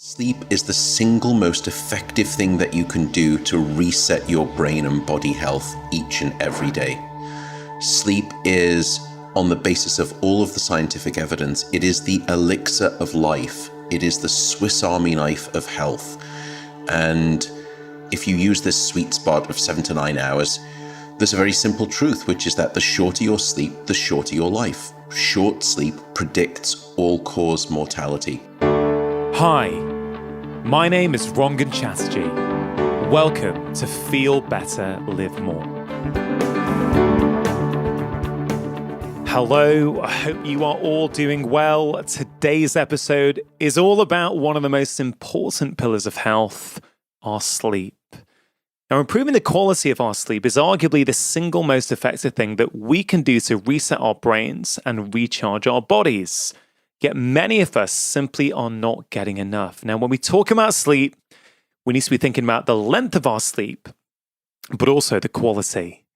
Sleep is the single most effective thing that you can do to reset your brain and body health each and every day. Sleep is, on the basis of all of the scientific evidence, it is the elixir of life. It is the Swiss Army knife of health. And if you use this sweet spot of 7 to 9 hours, there's a very simple truth, which is that the shorter your sleep, the shorter your life. Short sleep predicts all-cause mortality. Hi, my name is Rangan Chatterjee. Welcome to Feel Better, Live More. Hello, I hope you are all doing well. Today's episode is all about one of the most important pillars of health, our sleep. Now, improving the quality of our sleep is arguably the single most effective thing that we can do to reset our brains and recharge our bodies. Yet many of us simply are not getting enough. Now, when we talk about sleep, we need to be thinking about the length of our sleep, but also the quality.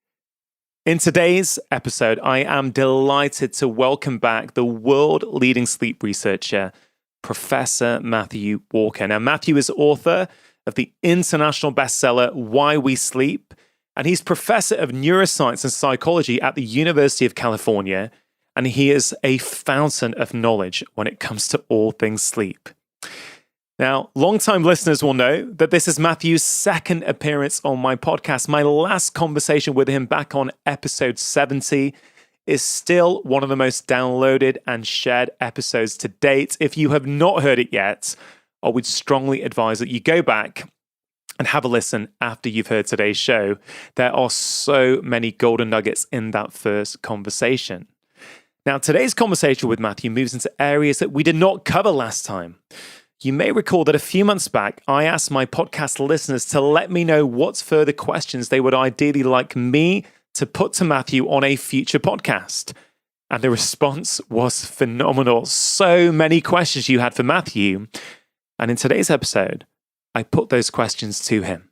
In today's episode, I am delighted to welcome back the world-leading sleep researcher, Professor Matthew Walker. Now, Matthew is author of the international bestseller, Why We Sleep, and he's professor of Neuroscience and Psychology at the University of California, and he is a fountain of knowledge when it comes to all things sleep. Now, long-time listeners will know that this is Matthew's second appearance on my podcast. My last conversation with him back on episode 70 is still one of the most downloaded and shared episodes to date. If you have not heard it yet, I would strongly advise that you go back and have a listen after you've heard today's show. There are so many golden nuggets in that first conversation. Now, today's conversation with Matthew moves into areas that we did not cover last time. You may recall that a few months back, I asked my podcast listeners to let me know what further questions they would ideally like me to put to Matthew on a future podcast. And the response was phenomenal. So many questions you had for Matthew. And in today's episode, I put those questions to him.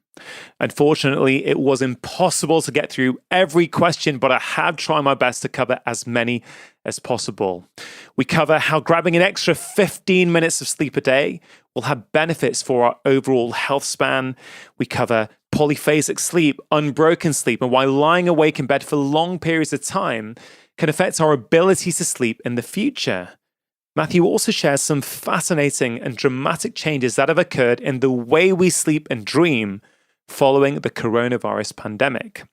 Unfortunately, it was impossible to get through every question, but I have tried my best to cover as many as possible. We cover how grabbing an extra 15 minutes of sleep a day will have benefits for our overall health span. We cover polyphasic sleep, unbroken sleep, and why lying awake in bed for long periods of time can affect our ability to sleep in the future. Matthew also shares some fascinating and dramatic changes that have occurred in the way we sleep and dream following the coronavirus pandemic,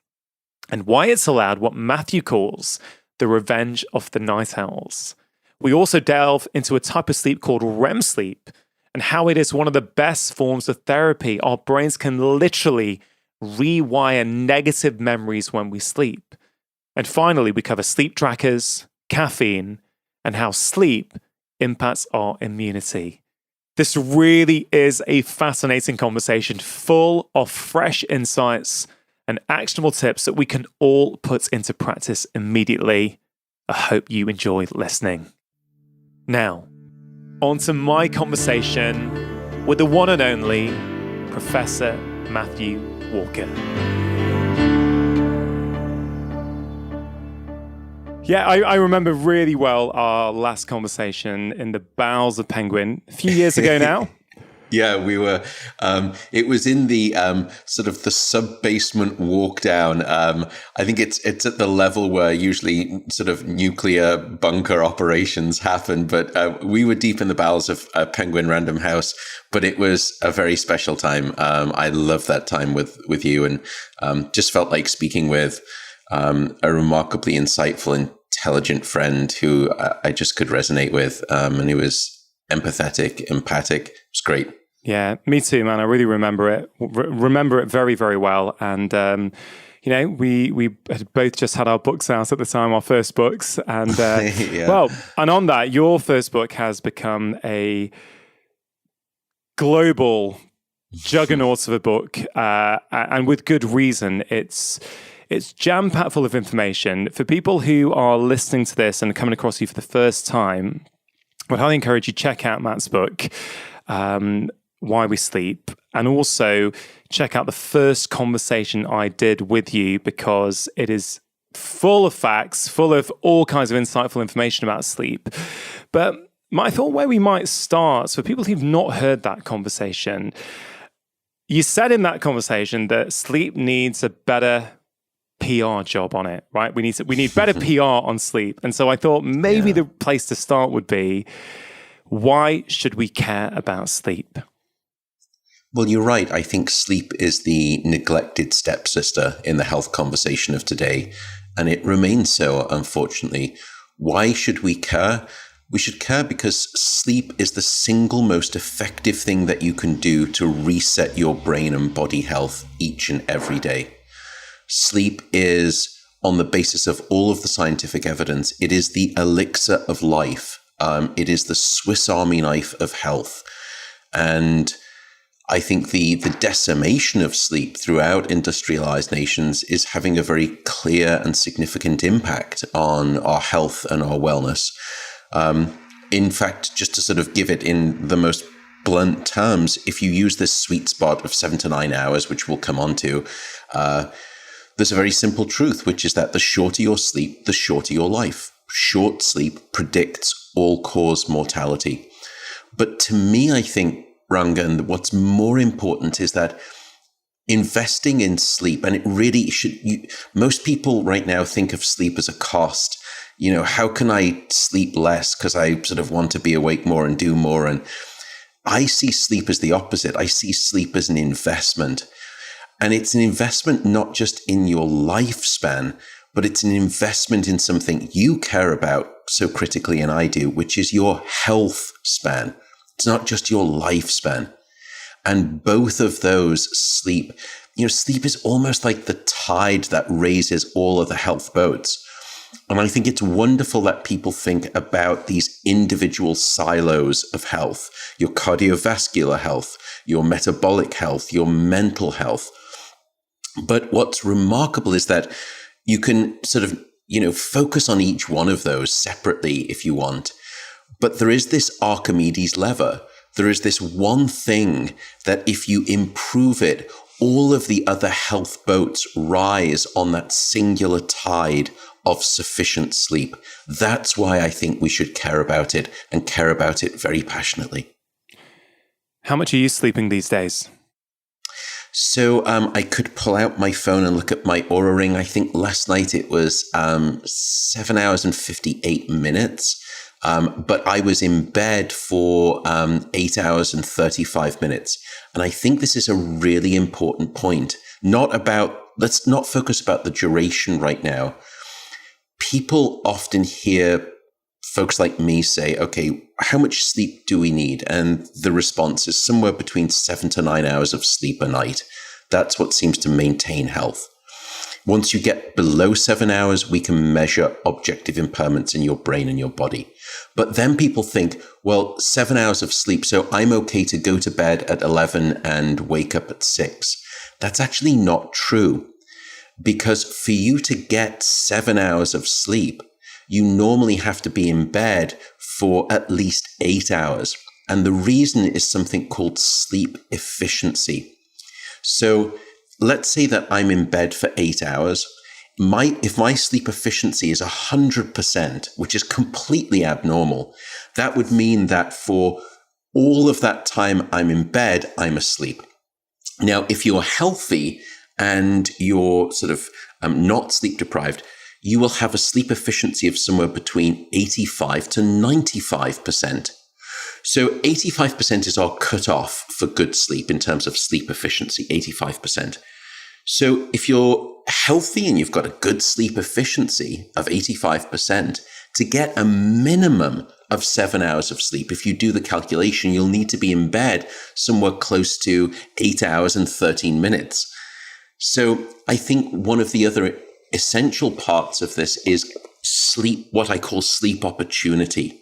and why it's allowed what Matthew calls the revenge of the night owls. We also delve into a type of sleep called REM sleep and how it is one of the best forms of therapy. Our brains can literally rewire negative memories when we sleep. And finally, we cover sleep trackers, caffeine, and how sleep impacts our immunity. This really is a fascinating conversation full of fresh insights and actionable tips that we can all put into practice immediately. I hope you enjoy listening. Now, on to my conversation with the one and only Professor Matthew Walker. Yeah, I remember really well our last conversation in the bowels of Penguin a few years ago now. Yeah, we were. It was in the sort of the sub-basement walk down. I think it's at the level where usually sort of nuclear bunker operations happen. But we were deep in the bowels of Penguin Random House. But it was a very special time. I loved that time with you, and just felt like speaking with a remarkably insightful, intelligent friend who I just could resonate with, and he was empathetic, empathic. It was great. Yeah, me too, man. I really remember it. Remember it very, very well. And you know, we had both just had our books out at the time, our first books, and Yeah. Well, and on that, your first book has become a global juggernaut of a book, and with good reason. It's jam-packed full of information. For people who are listening to this and coming across you for the first time, I would highly encourage you to check out Matt's book, Why We Sleep, and also check out the first conversation I did with you, because it is full of facts, full of all kinds of insightful information about sleep. But I thought where we might start, for people who've not heard that conversation, you said in that conversation that sleep needs a better PR job on it, right? We need better PR on sleep. And so I thought maybe the place to start would be, why should we care about sleep? Well, you're right. I think sleep is the neglected stepsister in the health conversation of today, and it remains so, unfortunately. Why should we care? We should care because sleep is the single most effective thing that you can do to reset your brain and body health each and every day. Sleep is, on the basis of all of the scientific evidence, it is the elixir of life. It is the Swiss Army knife of health. And I think the decimation of sleep throughout industrialized nations is having a very clear and significant impact on our health and our wellness. In fact, just to sort of give it in the most blunt terms, if you use this sweet spot of 7 to 9 hours, which we'll come on to, there's a very simple truth, which is that the shorter your sleep, the shorter your life. Short sleep predicts all-cause mortality. But to me, I think, Rangan, what's more important is that investing in sleep, and it really should, most people right now think of sleep as a cost. You know, how can I sleep less because I sort of want to be awake more and do more? And I see sleep as the opposite. I see sleep as an investment. And it's an investment not just in your lifespan, but it's an investment in something you care about so critically, and I do, which is your health span. It's not just your lifespan. And both of those sleep is almost like the tide that raises all of the health boats. And I think it's wonderful that people think about these individual silos of health, your cardiovascular health, your metabolic health, your mental health. But what's remarkable is that you can sort of, focus on each one of those separately if you want. But there is this Archimedes lever. There is this one thing that if you improve it, all of the other health boats rise on that singular tide of sufficient sleep. That's why I think we should care about it, and care about it very passionately. How much are you sleeping these days? So I could pull out my phone and look at my Oura Ring. I think last night it was 7 hours and 58 minutes. But I was in bed for 8 hours and 35 minutes. And I think this is a really important point. Let's not focus about the duration right now. People often hear folks like me say, okay, how much sleep do we need? And the response is somewhere between 7 to 9 hours of sleep a night. That's what seems to maintain health. Once you get below 7 hours, we can measure objective impairments in your brain and your body. But then people think, well, 7 hours of sleep, so I'm okay to go to bed at 11 and wake up at 6. That's actually not true. Because for you to get 7 hours of sleep, you normally have to be in bed for at least 8 hours. And the reason is something called sleep efficiency. So let's say that I'm in bed for 8 hours. If my sleep efficiency is 100%, which is completely abnormal, that would mean that for all of that time I'm in bed, I'm asleep. Now, if you're healthy and you're sort of not sleep deprived, you will have a sleep efficiency of somewhere between 85 to 95%. So 85% is our cutoff for good sleep in terms of sleep efficiency, 85%. So if you're healthy and you've got a good sleep efficiency of 85%, to get a minimum of 7 hours of sleep, if you do the calculation, you'll need to be in bed somewhere close to 8 hours and 13 minutes. So I think one of the other essential parts of this is sleep, what I call sleep opportunity.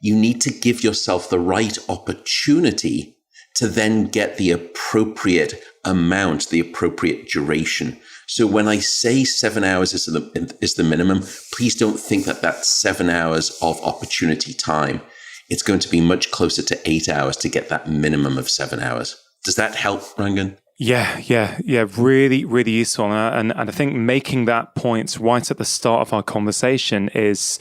You need to give yourself the right opportunity to then get the appropriate amount, the appropriate duration. So when I say 7 hours is the minimum, please don't think that that's 7 hours of opportunity time. It's going to be much closer to 8 hours to get that minimum of 7 hours. Does that help, Rangan? Yeah. Really, really useful. And I think making that point right at the start of our conversation is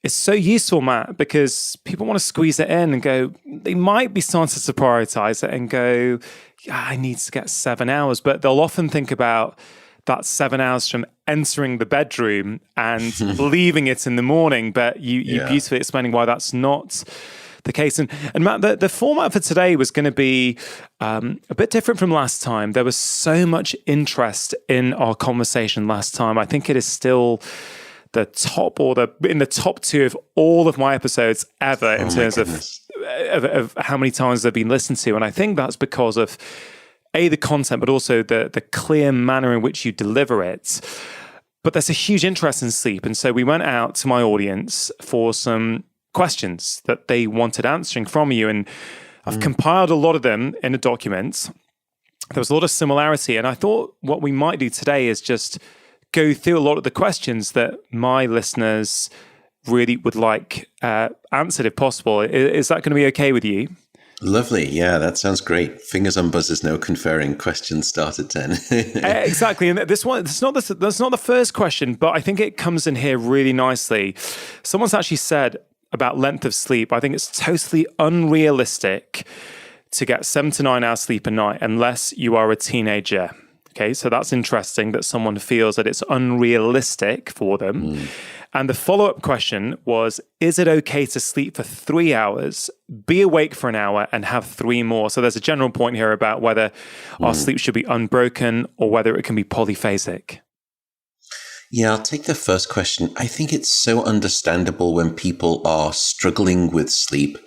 It's so useful, Matt, because people want to squeeze it in and go, they might be starting to prioritize it and go, yeah, I need to get 7 hours. But they'll often think about that 7 hours from entering the bedroom and leaving it in the morning. But you beautifully explaining why that's not the case. And Matt, the format for today was going to be a bit different from last time. There was so much interest in our conversation last time. I think it is still the top in the top 2 of all of my episodes ever in terms of how many times they've been listened to. And I think that's because of the content, but also the clear manner in which you deliver it. But there's a huge interest in sleep. And so we went out to my audience for some questions that they wanted answering from you. And I've compiled a lot of them in a document. There was a lot of similarity. And I thought what we might do today is just go through a lot of the questions that my listeners really would like answered if possible. Is that going to be okay with you? Lovely. Yeah, that sounds great. Fingers on buzzers, no conferring. Questions start at 10. Exactly. And this one, that's not the first question, but I think it comes in here really nicely. Someone's actually said about length of sleep, I think it's totally unrealistic to get 7 to 9 hours sleep a night unless you are a teenager. Okay, so that's interesting that someone feels that it's unrealistic for them. And the follow-up question was, is it okay to sleep for 3 hours, be awake for an hour, and have 3 more? So there's a general point here about whether our sleep should be unbroken or whether it can be polyphasic. Yeah, I'll take the first question. I think it's so understandable when people are struggling with sleep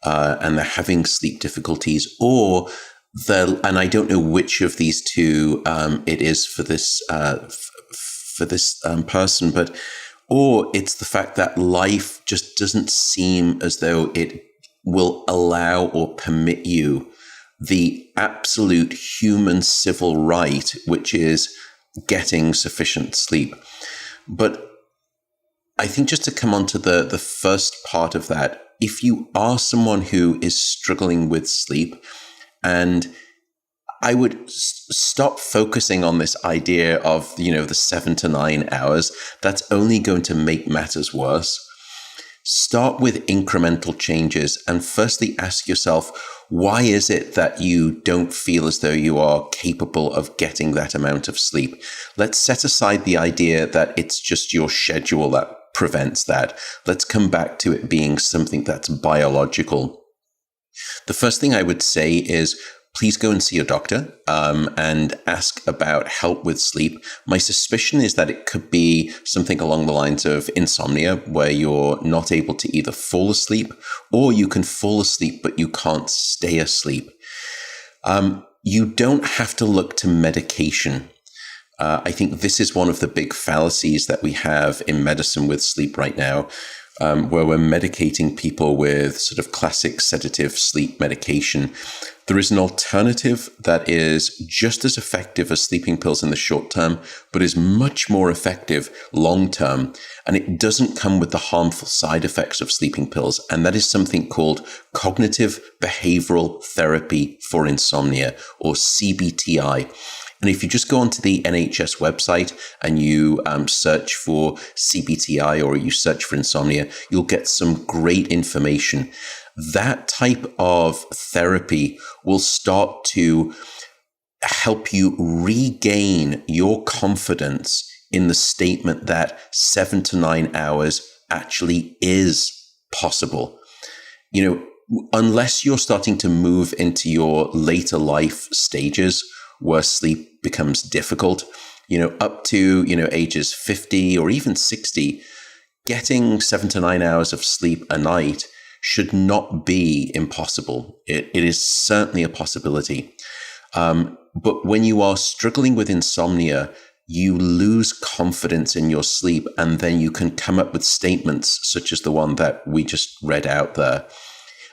and they're having sleep difficulties, and I don't know which of these two it is for this person, or it's the fact that life just doesn't seem as though it will allow or permit you the absolute human civil right, which is getting sufficient sleep. But I think just to come on to the first part of that, if you are someone who is struggling with sleep, and I would stop focusing on this idea of, the 7 to 9 hours. That's only going to make matters worse. Start with incremental changes and firstly ask yourself, why is it that you don't feel as though you are capable of getting that amount of sleep? Let's set aside the idea that it's just your schedule that prevents that. Let's come back to it being something that's biological. The first thing I would say is, please go and see your doctor and ask about help with sleep. My suspicion is that it could be something along the lines of insomnia, where you're not able to either fall asleep or you can fall asleep, but you can't stay asleep. You don't have to look to medication. I think this is one of the big fallacies that we have in medicine with sleep right now, where we're medicating people with sort of classic sedative sleep medication. There is an alternative that is just as effective as sleeping pills in the short term, but is much more effective long term. And it doesn't come with the harmful side effects of sleeping pills. And that is something called cognitive behavioral therapy for insomnia, or CBTI. And if you just go onto the NHS website and you search for CBTI or you search for insomnia, you'll get some great information. That type of therapy will start to help you regain your confidence in the statement that 7 to 9 hours actually is possible. Unless you're starting to move into your later life stages where sleep becomes difficult, up to, ages 50 or even 60, getting 7 to 9 hours of sleep a night should not be impossible. It is certainly a possibility. But when you are struggling with insomnia, you lose confidence in your sleep, and then you can come up with statements such as the one that we just read out there.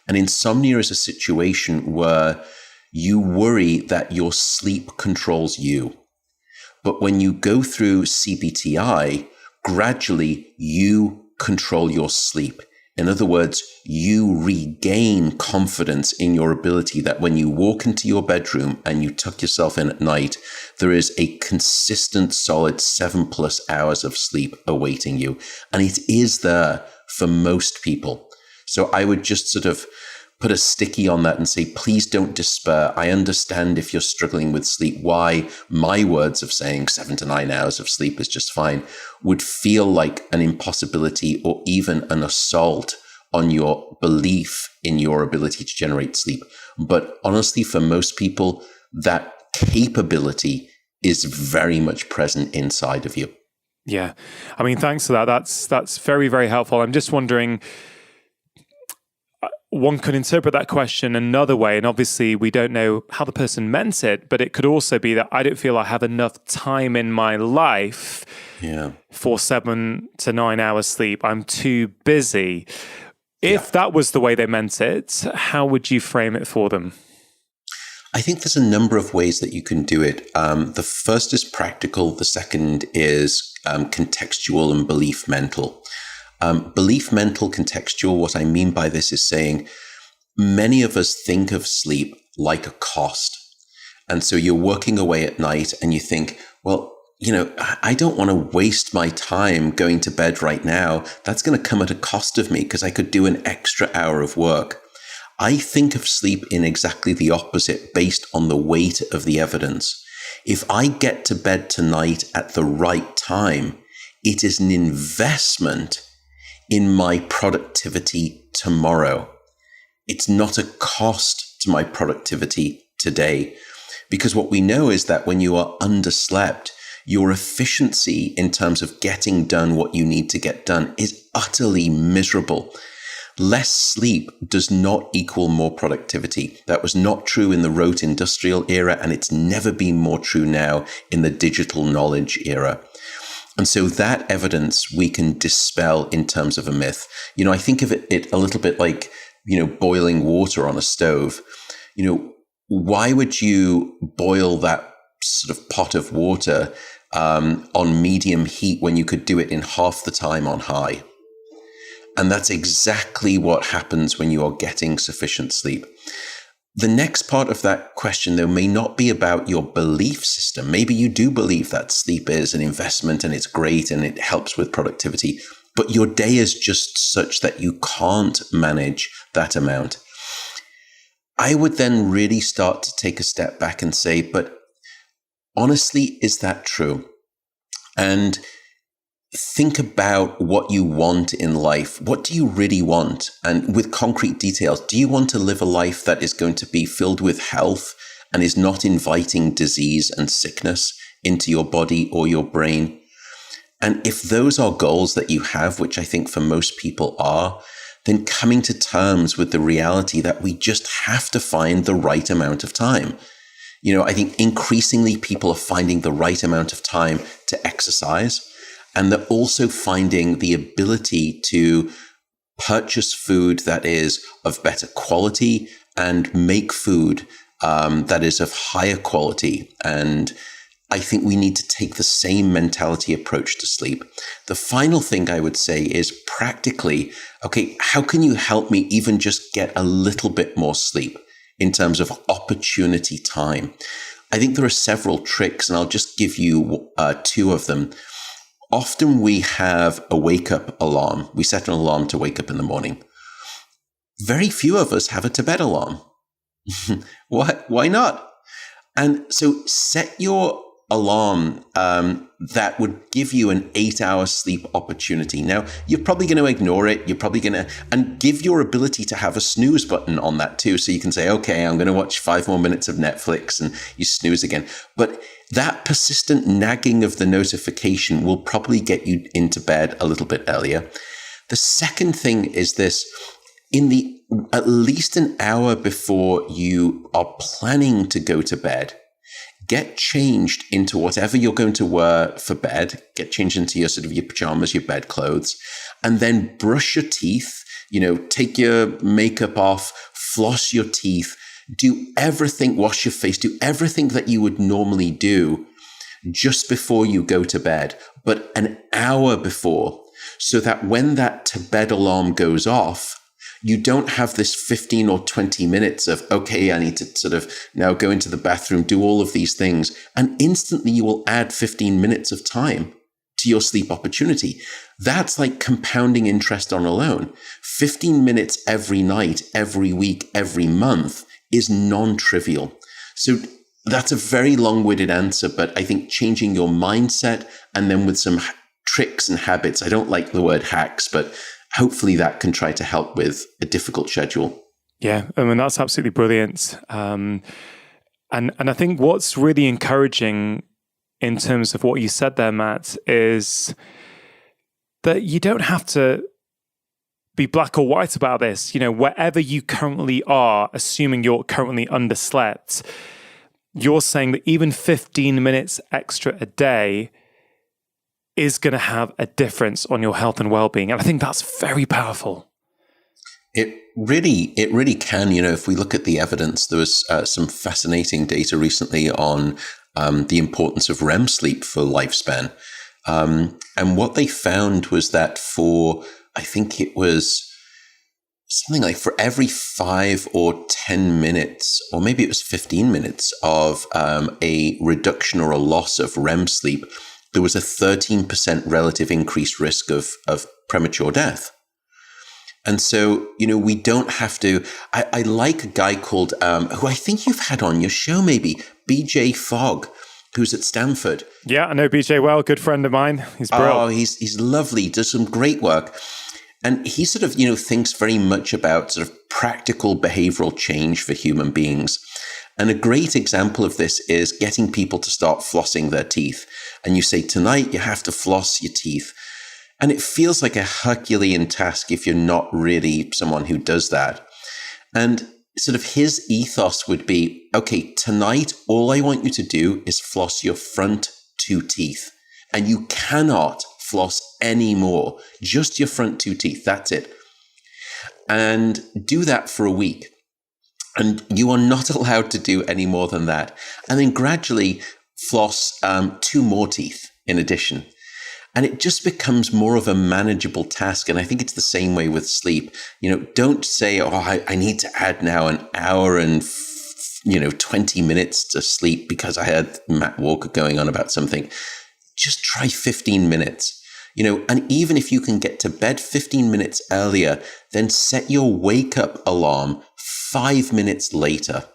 And insomnia is a situation where you worry that your sleep controls you. But when you go through CBTI, gradually you control your sleep. In other words, you regain confidence in your ability that when you walk into your bedroom and you tuck yourself in at night, there is a consistent, solid 7+ hours of sleep awaiting you. And it is there for most people. So I would just sort of put a sticky on that and say, please don't despair. I understand if you're struggling with sleep, why my words of saying 7 to 9 hours of sleep is just fine would feel like an impossibility or even an assault on your belief in your ability to generate sleep. But honestly, for most people, that capability is very much present inside of you. Yeah. I mean, thanks for that. That's very, very helpful. I'm just wondering, one could interpret that question another way, and obviously we don't know how the person meant it, but it could also be that I don't feel I have enough time in my life for 7 to 9 hours sleep. I'm too busy. If that was the way they meant it, how would you frame it for them? I think there's a number of ways that you can do it. The first is practical. The second is contextual and belief mental. Belief mental, contextual, what I mean by this is saying many of us think of sleep like a cost. And so you're working away at night and you think, well, I don't want to waste my time going to bed right now. That's going to come at a cost of me because I could do an extra hour of work. I think of sleep in exactly the opposite based on the weight of the evidence. If I get to bed tonight at the right time, it is an investment in my productivity tomorrow. It's not a cost to my productivity today. Because what we know is that when you are underslept, your efficiency in terms of getting done what you need to get done is utterly miserable. Less sleep does not equal more productivity. That was not true in the rote industrial era, and it's never been more true now in the digital knowledge era. And so that evidence we can dispel in terms of a myth. I think of it a little bit like, boiling water on a stove. Why would you boil that sort of pot of water on medium heat when you could do it in half the time on high? And that's exactly what happens when you are getting sufficient sleep. The next part of that question, though, may not be about your belief system. Maybe you do believe that sleep is an investment and it's great and it helps with productivity, but your day is just such that you can't manage that amount. I would then really start to take a step back and say, but honestly, is that true? And think about what you want in life. What do you really want? And with concrete details, do you want to live a life that is going to be filled with health and is not inviting disease and sickness into your body or your brain? And if those are goals that you have, which I think for most people are, then coming to terms with the reality that we just have to find the right amount of time. I think increasingly people are finding the right amount of time to exercise. And they're also finding the ability to purchase food that is of better quality and make food that is of higher quality. And I think we need to take the same mentality approach to sleep. The final thing I would say is practically, okay, how can you help me even just get a little bit more sleep in terms of opportunity time? I think there are several tricks, and I'll just give you 2 of them. Often we have a wake-up alarm. We set an alarm to wake up in the morning. Very few of us have a to-bed alarm. Why not? And so set your alarm that would give you an 8-hour sleep opportunity. Now, you're probably going to ignore it. You're probably going to, and give your ability to have a snooze button on that too. So you can say, okay, I'm going to watch 5 more minutes of Netflix, and you snooze again. But that persistent nagging of the notification will probably get you into bed a little bit earlier. The second thing is this: at least an hour before you are planning to go to bed, get changed into whatever you're going to wear for bed, get changed into your pajamas, your bed clothes, and then brush your teeth, take your makeup off, floss your teeth, do everything, wash your face, do everything that you would normally do just before you go to bed, but an hour before, so that when that to bed alarm goes off, you don't have this 15 or 20 minutes of, okay, I need to now go into the bathroom, do all of these things. And instantly you will add 15 minutes of time to your sleep opportunity. That's like compounding interest on a loan. 15 minutes every night, every week, every month is non-trivial. So that's a very long-winded answer, but I think changing your mindset and then with some tricks and habits, I don't like the word hacks, but hopefully that can try to help with a difficult schedule. Yeah, I mean, that's absolutely brilliant. And I think what's really encouraging in terms of what you said there, Matt, is that you don't have to be black or white about this. You know, wherever you currently are, assuming you're currently underslept, you're saying that even 15 minutes extra a day is going to have a difference on your health and well-being. And I think that's very powerful. It really can. You know, if we look at the evidence, there was some fascinating data recently on the importance of REM sleep for lifespan. And what they found was that for, I think it was something like for every 5 or 10 minutes, or maybe it was 15 minutes of a reduction or a loss of REM sleep, there was a 13% relative increased risk of premature death. And so, you know, we don't have to, I like a guy called, who I think you've had on your show maybe, BJ Fogg, who's at Stanford. Yeah, I know BJ well, good friend of mine. He's brilliant. Oh, he's lovely, does some great work. And he sort of, you know, thinks very much about sort of practical behavioral change for human beings. And a great example of this is getting people to start flossing their teeth. And you say, tonight you have to floss your teeth. And it feels like a Herculean task if you're not really someone who does that. And sort of his ethos would be, okay, tonight, all I want you to do is floss your front 2 teeth. And you cannot floss any more, just your front 2 teeth. That's it. And do that for a week. And you are not allowed to do any more than that. And then gradually floss 2 more teeth in addition. And it just becomes more of a manageable task. And I think it's the same way with sleep. You know, don't say, oh, I need to add now an hour and 20 minutes to sleep because I had Matt Walker going on about something. Just try 15 minutes. You know, and even if you can get to bed 15 minutes earlier, then set your wake up alarm 5 minutes later.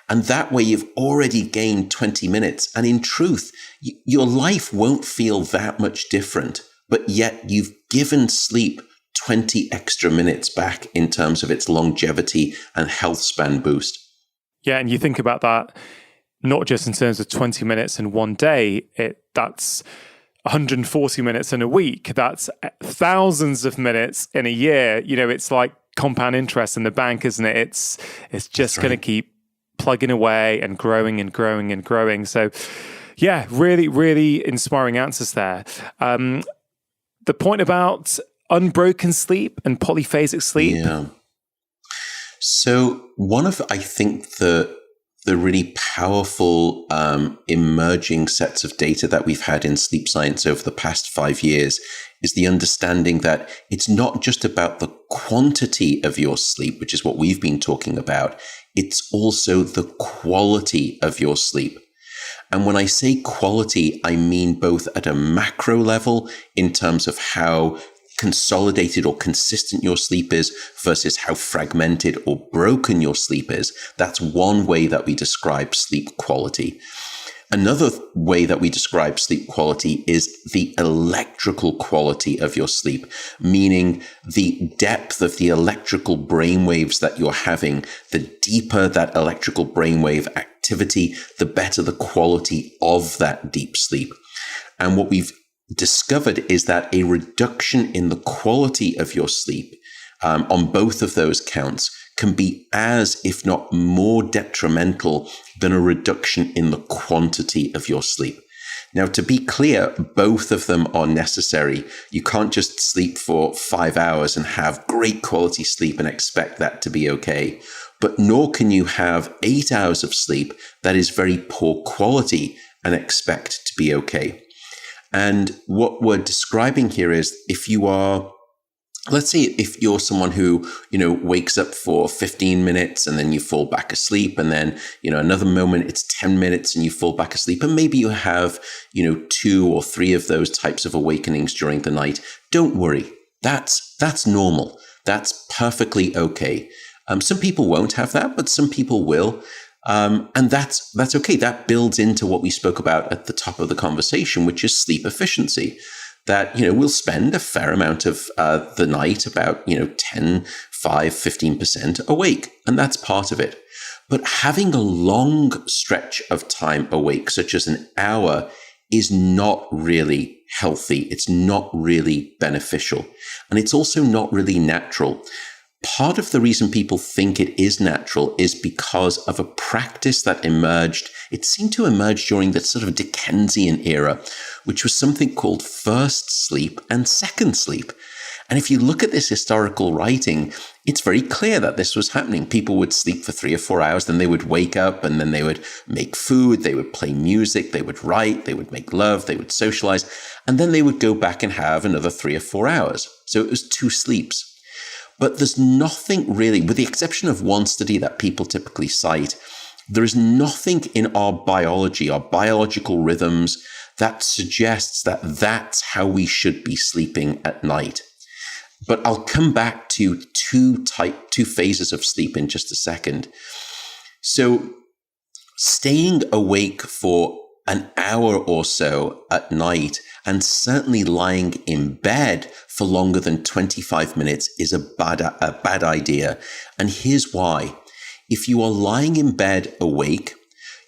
And that way you've already gained 20 minutes. And in truth, your life won't feel that much different, but yet you've given sleep 20 extra minutes back in terms of its longevity and health span boost. Yeah, and you think about that, not just in terms of 20 minutes in one day, that's 140 minutes in a week. That's thousands of minutes in a year. You know, it's like compound interest in the bank, isn't it? It's just going to keep plugging away and growing and growing and growing. So yeah, really, really inspiring answers there. The point about unbroken sleep and polyphasic sleep. Yeah. So one of, I think, the really powerful emerging sets of data that we've had in sleep science over the past 5 years is the understanding that it's not just about the quantity of your sleep, which is what we've been talking about. It's also the quality of your sleep. And when I say quality, I mean both at a macro level in terms of how consolidated or consistent your sleep is versus how fragmented or broken your sleep is. That's one way that we describe sleep quality. Another way that we describe sleep quality is the electrical quality of your sleep, meaning the depth of the electrical brainwaves that you're having. The deeper that electrical brainwave activity, the better the quality of that deep sleep. And what we've discovered is that a reduction in the quality of your sleep on both of those counts can be as, if not more detrimental than a reduction in the quantity of your sleep. Now, to be clear, both of them are necessary. You can't just sleep for 5 hours and have great quality sleep and expect that to be okay. But nor can you have 8 hours of sleep that is very poor quality and expect to be okay. And what we're describing here is if you are let's say if you're someone who, wakes up for 15 minutes and then you fall back asleep, and then, another moment it's 10 minutes and you fall back asleep, and maybe you have, 2 or 3 of those types of awakenings during the night. Don't worry. That's normal. That's perfectly okay. Some people won't have that, but some people will. And that's okay. That builds into what we spoke about at the top of the conversation, which is sleep efficiency. That, we'll spend a fair amount of the night, about, 10, 5, 15% awake. And that's part of it. But having a long stretch of time awake, such as an hour, is not really healthy. It's not really beneficial. And it's also not really natural. Part of the reason people think it is natural is because of a practice that emerged. It seemed to emerge during the sort of Dickensian era, which was something called first sleep and second sleep. And if you look at this historical writing, it's very clear that this was happening. People would sleep for 3 or 4 hours, then they would wake up, and then they would make food, they would play music, they would write, they would make love, they would socialize, and then they would go back and have another 3 or 4 hours. So it was 2 sleeps. But there's nothing really, with the exception of one study that people typically cite, there is nothing in our biology, our biological rhythms, that suggests that that's how we should be sleeping at night. But I'll come back to two phases of sleep in just a second. So staying awake for an hour or so at night, and certainly lying in bed for longer than 25 minutes, is a bad idea. And here's why. If you are lying in bed awake,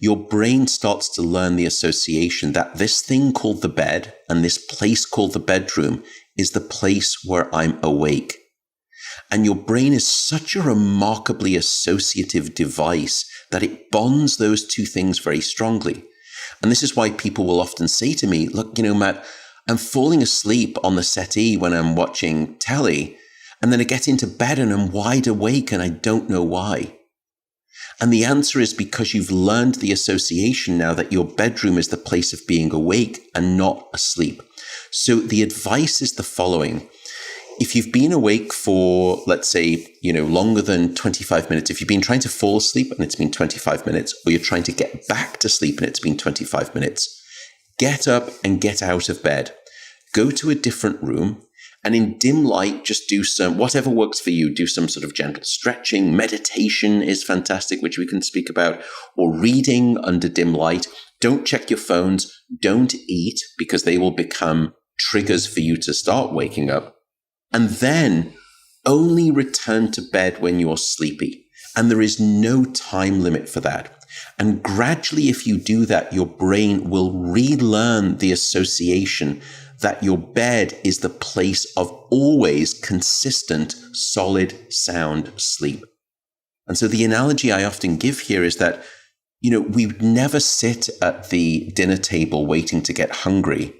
your brain starts to learn the association that this thing called the bed and this place called the bedroom is the place where I'm awake. And your brain is such a remarkably associative device that it bonds those two things very strongly. And this is why people will often say to me, look, Matt, I'm falling asleep on the settee when I'm watching telly, and then I get into bed and I'm wide awake and I don't know why. And the answer is because you've learned the association now that your bedroom is the place of being awake and not asleep. So the advice is the following. If you've been awake for, let's say, longer than 25 minutes, if you've been trying to fall asleep and it's been 25 minutes, or you're trying to get back to sleep and it's been 25 minutes, get up and get out of bed. Go to a different room, and in dim light, just do whatever works for you. Do some sort of gentle stretching. Meditation is fantastic, which we can speak about, or reading under dim light. Don't check your phones. Don't eat, because they will become triggers for you to start waking up. And then only return to bed when you're sleepy. And there is no time limit for that. And gradually, if you do that, your brain will relearn the association that your bed is the place of always consistent, solid, sound sleep. And so the analogy I often give here is that, we never sit at the dinner table waiting to get hungry.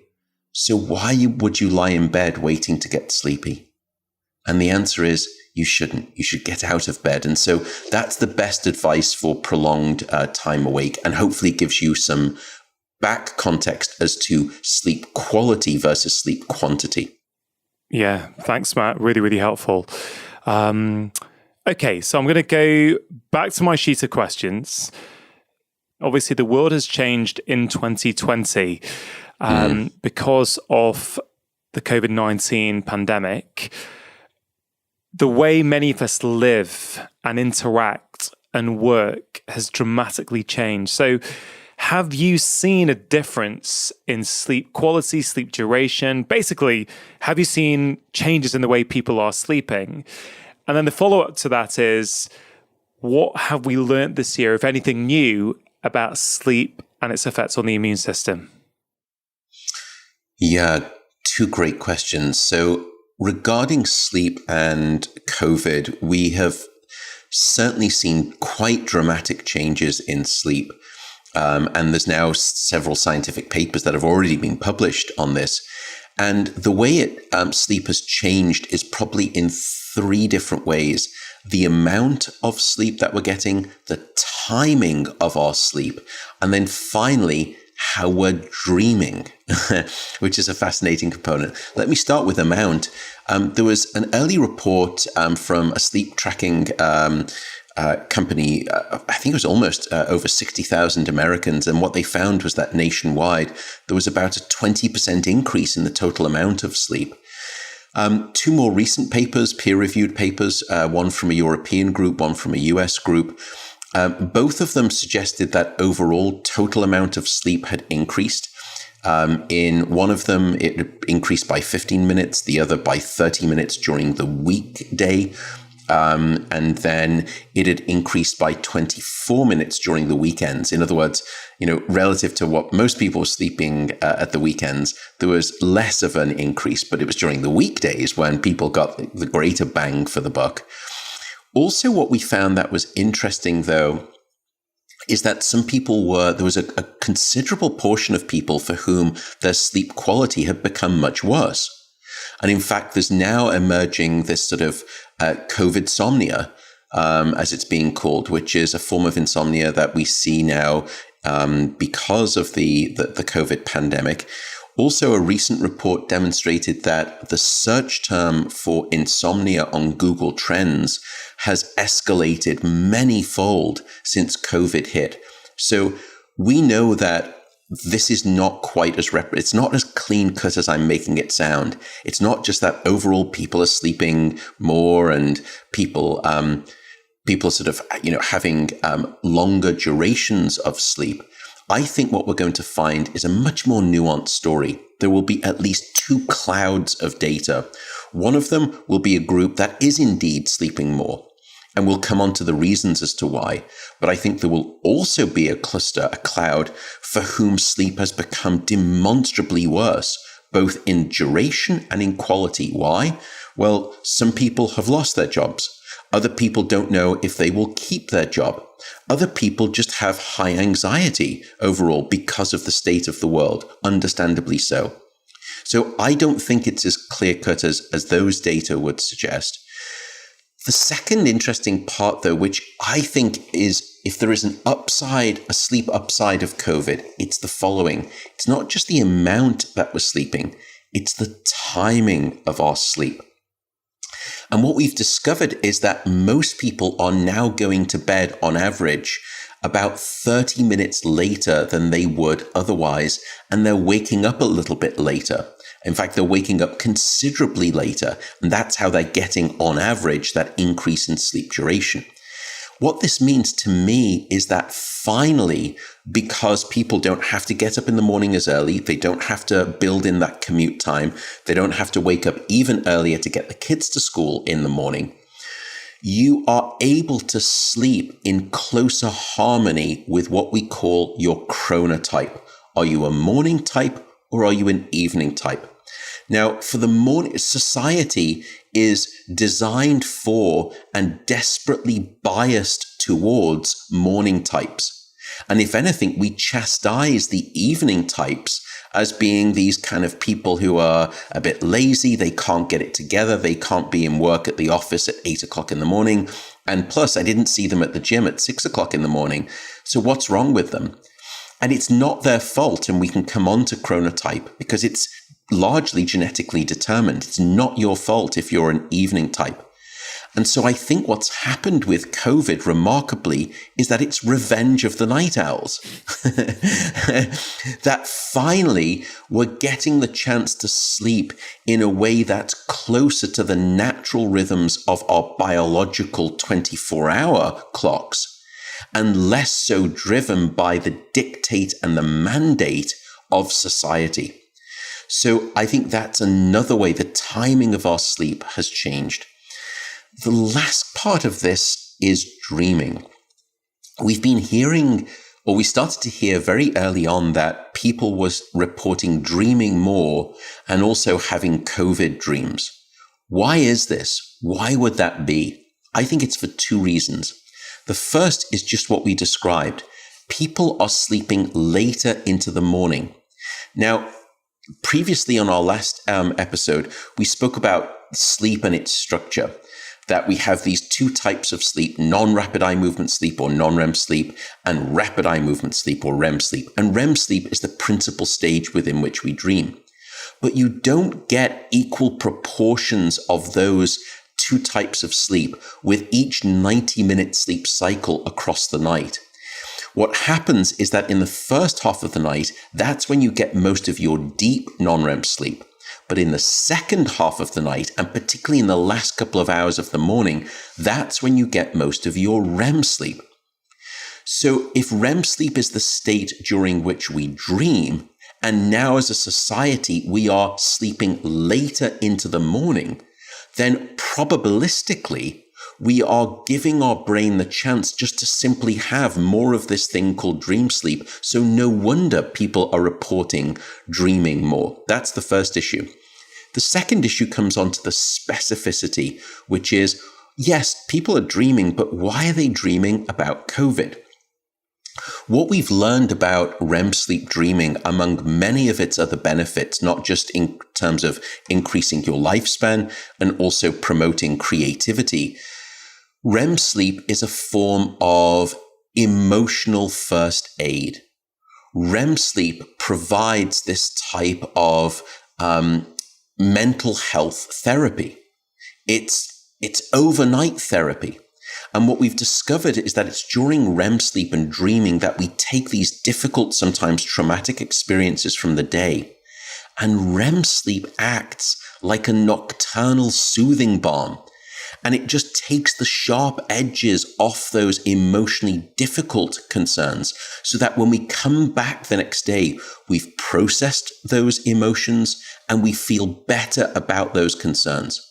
So why would you lie in bed waiting to get sleepy? And the answer is you shouldn't. You should get out of bed. And so that's the best advice for prolonged time awake, and hopefully gives you some back context as to sleep quality versus sleep quantity. Yeah, thanks, Matt. Really, really helpful. Okay, so I'm going to go back to my sheet of questions. Obviously, the world has changed in 2020 because of the COVID-19 pandemic. The way many of us live and interact and work has dramatically changed. So have you seen a difference in sleep quality, sleep duration? Basically, have you seen changes in the way people are sleeping? And then the follow-up to that is, what have we learned this year, if anything new, about sleep and its effects on the immune system? Yeah, 2 great questions. So regarding sleep and COVID, we have certainly seen quite dramatic changes in sleep. And there's now several scientific papers that have already been published on this. And the way sleep has changed is probably in 3 different ways. The amount of sleep that we're getting, the timing of our sleep, and then finally, how we're dreaming, which is a fascinating component. Let me start with amount. There was an early report from a sleep tracking company. I think it was almost over 60,000 Americans. And what they found was that nationwide, there was about a 20% increase in the total amount of sleep. Two more recent papers, peer-reviewed papers, one from a European group, one from a US group. Both of them suggested that overall total amount of sleep had increased. In one of them, it increased by 15 minutes, the other by 30 minutes during the weekday. And then it had increased by 24 minutes during the weekends. In other words, relative to what most people were sleeping at the weekends, there was less of an increase, but it was during the weekdays when people got the greater bang for the buck. Also, what we found that was interesting, though, is that there was a considerable portion of people for whom their sleep quality had become much worse. And in fact, there's now emerging this sort of COVID-somnia, as it's being called, which is a form of insomnia that we see now because of the COVID pandemic. Also, a recent report demonstrated that the search term for insomnia on Google Trends has escalated many-fold since COVID hit. So we know that this is not quite as it's not as clean cut as I'm making it sound. It's not just that overall people are sleeping more and people sort of having longer durations of sleep. I think what we're going to find is a much more nuanced story. There will be at least two clouds of data. One of them will be a group that is indeed sleeping more, and we'll come on to the reasons as to why. But I think there will also be a cloud for whom sleep has become demonstrably worse, both in duration and in quality. Why? Well, some people have lost their jobs. Other people don't know if they will keep their job. Other people just have high anxiety overall because of the state of the world, understandably so. So I don't think it's as clear-cut as those data would suggest. The second interesting part, though, which I think is if there is a sleep upside of COVID, it's the following. It's not just the amount that we're sleeping, it's the timing of our sleep. And what we've discovered is that most people are now going to bed on average about 30 minutes later than they would otherwise, and they're waking up a little bit later. In fact, they're waking up considerably later, and that's how they're getting, on average, that increase in sleep duration. What this means to me is that finally, because people don't have to get up in the morning as early, they don't have to build in that commute time, they don't have to wake up even earlier to get the kids to school in the morning, you are able to sleep in closer harmony with what we call your chronotype. Are you a morning type or are you an evening type? Now, for the morning, society is designed for and desperately biased towards morning types. And if anything, we chastise the evening types as being these kind of people who are a bit lazy, they can't get it together, they can't be in work at the office at 8 o'clock in the morning. And plus, I didn't see them at the gym at 6 o'clock in the morning. So what's wrong with them? And it's not their fault, and we can come on to chronotype because it's largely genetically determined. It's not your fault if you're an evening type. And so I think what's happened with COVID, remarkably, is that it's revenge of the night owls. That finally we're getting the chance to sleep in a way that's closer to the natural rhythms of our biological 24-hour clocks and less so driven by the dictate and the mandate of society. So I think that's another way the timing of our sleep has changed. The last part of this is dreaming. We've been hearing, or we started to hear very early on, that people was reporting dreaming more and also having COVID dreams. Why is this? Why would that be? I think it's for two reasons. The first is just what we described. People are sleeping later into the morning. Now, previously on our last episode, we spoke about sleep and its structure. that we have these two types of sleep, non-rapid eye movement sleep or non-REM sleep, and rapid eye movement sleep or REM sleep. And REM sleep is the principal stage within which we dream. But you don't get equal proportions of those two types of sleep with each 90-minute sleep cycle across the night. What happens is that in the first half of the night, that's when you get most of your deep non-REM sleep. But in the second half of the night, and particularly in the last couple of hours of the morning, that's when you get most of your REM sleep. So if REM sleep is the state during which we dream, and now as a society we are sleeping later into the morning, then probabilistically we are giving our brain the chance just to simply have more of this thing called dream sleep. So no wonder people are reporting dreaming more. That's the first issue. The second issue comes on to the specificity, which is, yes, people are dreaming, but why are they dreaming about COVID? What we've learned about REM sleep dreaming, among many of its other benefits, not just in terms of increasing your lifespan and also promoting creativity, REM sleep is a form of emotional first aid. REM sleep provides this type of mental health therapy. It's overnight therapy. And what we've discovered is that it's during REM sleep and dreaming that we take these difficult, sometimes traumatic experiences from the day. And REM sleep acts like a nocturnal soothing balm. And it just takes the sharp edges off those emotionally difficult concerns so that when we come back the next day, we've processed those emotions and we feel better about those concerns.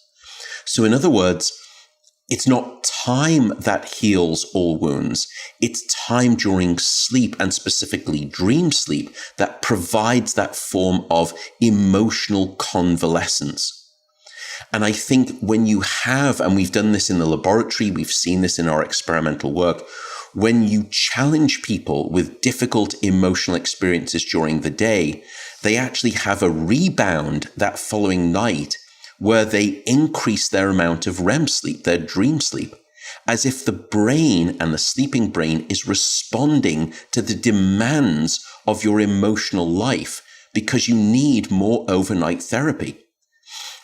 So in other words, it's not time that heals all wounds. It's time during sleep, and specifically dream sleep, that provides that form of emotional convalescence. And I think when you have, and we've done this in the laboratory, we've seen this in our experimental work, when you challenge people with difficult emotional experiences during the day, they actually have a rebound that following night where they increase their amount of REM sleep, their dream sleep, as if the brain and the sleeping brain is responding to the demands of your emotional life because you need more overnight therapy.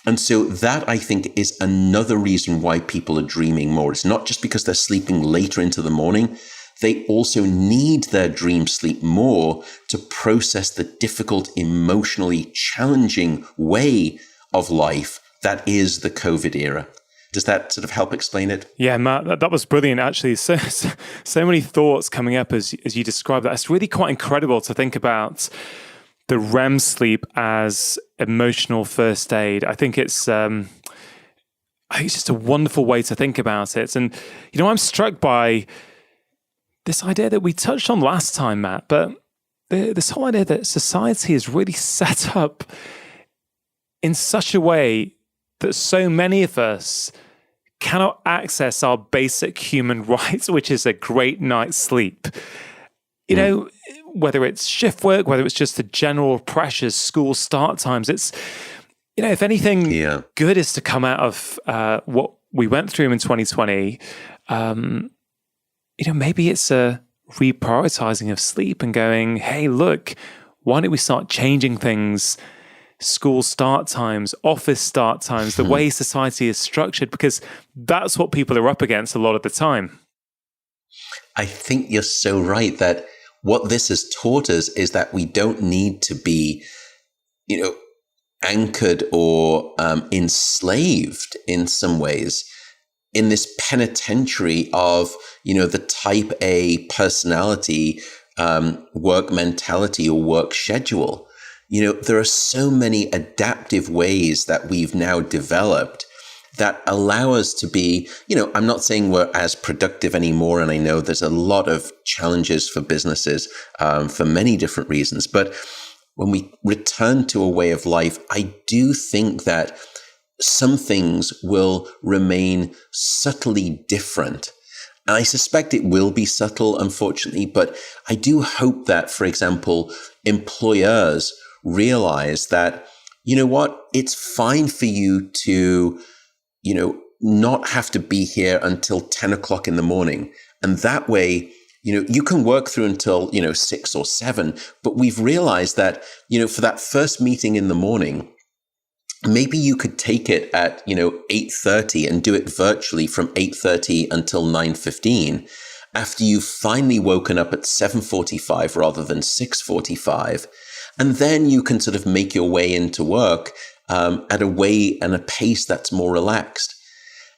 And so that, I think, is another reason why people are dreaming more. It's not just because they're sleeping later into the morning. They also need their dream sleep more to process the difficult, emotionally challenging way of life that is the COVID era. Does that sort of help explain it? Yeah, Matt, that was brilliant, actually. So many thoughts coming up as you described that. It's really quite incredible to think about the REM sleep as emotional first aid. I think it's just a wonderful way to think about it. And, I'm struck by this idea that we touched on last time, Matt, but this whole idea that society is really set up in such a way that so many of us cannot access our basic human rights, which is a great night's sleep. Whether it's shift work, whether it's just the general pressures, school start times, it's, if anything good is to come out of what we went through in 2020, maybe it's a reprioritizing of sleep and going, hey, look, why don't we start changing things? School start times, office start times, the way society is structured, because that's what people are up against a lot of the time. I think you're so right that what this has taught us is that we don't need to be, anchored or enslaved in some ways in this penitentiary of, the type A personality, work mentality or work schedule. There are so many adaptive ways that we've now developed that allow us to be, I'm not saying we're as productive anymore. And I know there's a lot of challenges for businesses for many different reasons. But when we return to a way of life, I do think that some things will remain subtly different. And I suspect it will be subtle, unfortunately. But I do hope that, for example, employers realize that, it's fine for you to, not have to be here until 10 o'clock in the morning. And that way, you can work through until, 6 or 7. But we've realized that, for that first meeting in the morning, maybe you could take it at, 8:30 and do it virtually from 8:30 until 9:15 after you've finally woken up at 7:45 rather than 6:45. And then you can sort of make your way into work at a way and a pace that's more relaxed.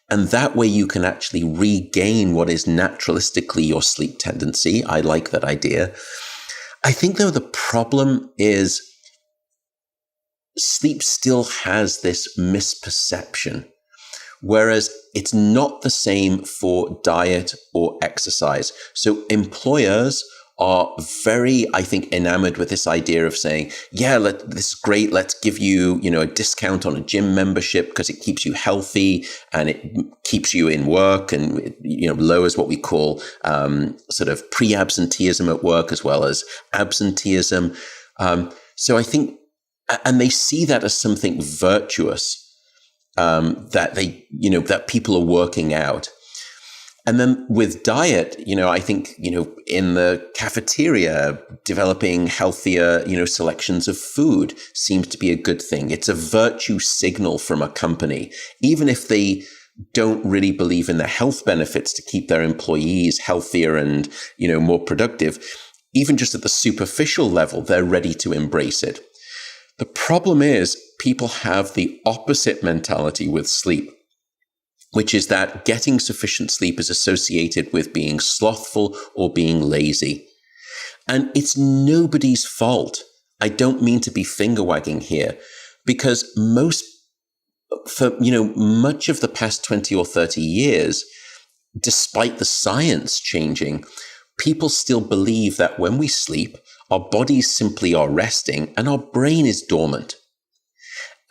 And that way you can actually regain what is naturalistically your sleep tendency. I like that idea. I think, though, the problem is sleep still has this misperception, whereas it's not the same for diet or exercise. So employers are very, I think, enamored with this idea of saying, yeah, this is great. Let's give you, a discount on a gym membership because it keeps you healthy and it keeps you in work and, lowers what we call sort of pre-absenteeism at work as well as absenteeism. So I think, and they see that as something virtuous that that people are working out. And then with diet, I think, in the cafeteria, developing healthier, selections of food seems to be a good thing. It's a virtue signal from a company, even if they don't really believe in the health benefits to keep their employees healthier and, more productive. Even just at the superficial level, they're ready to embrace it. The problem is people have the opposite mentality with sleep, which is that getting sufficient sleep is associated with being slothful or being lazy. And it's nobody's fault. I don't mean to be finger wagging here, because for much of the past 20 or 30 years, despite the science changing, people still believe that when we sleep, our bodies simply are resting and our brain is dormant.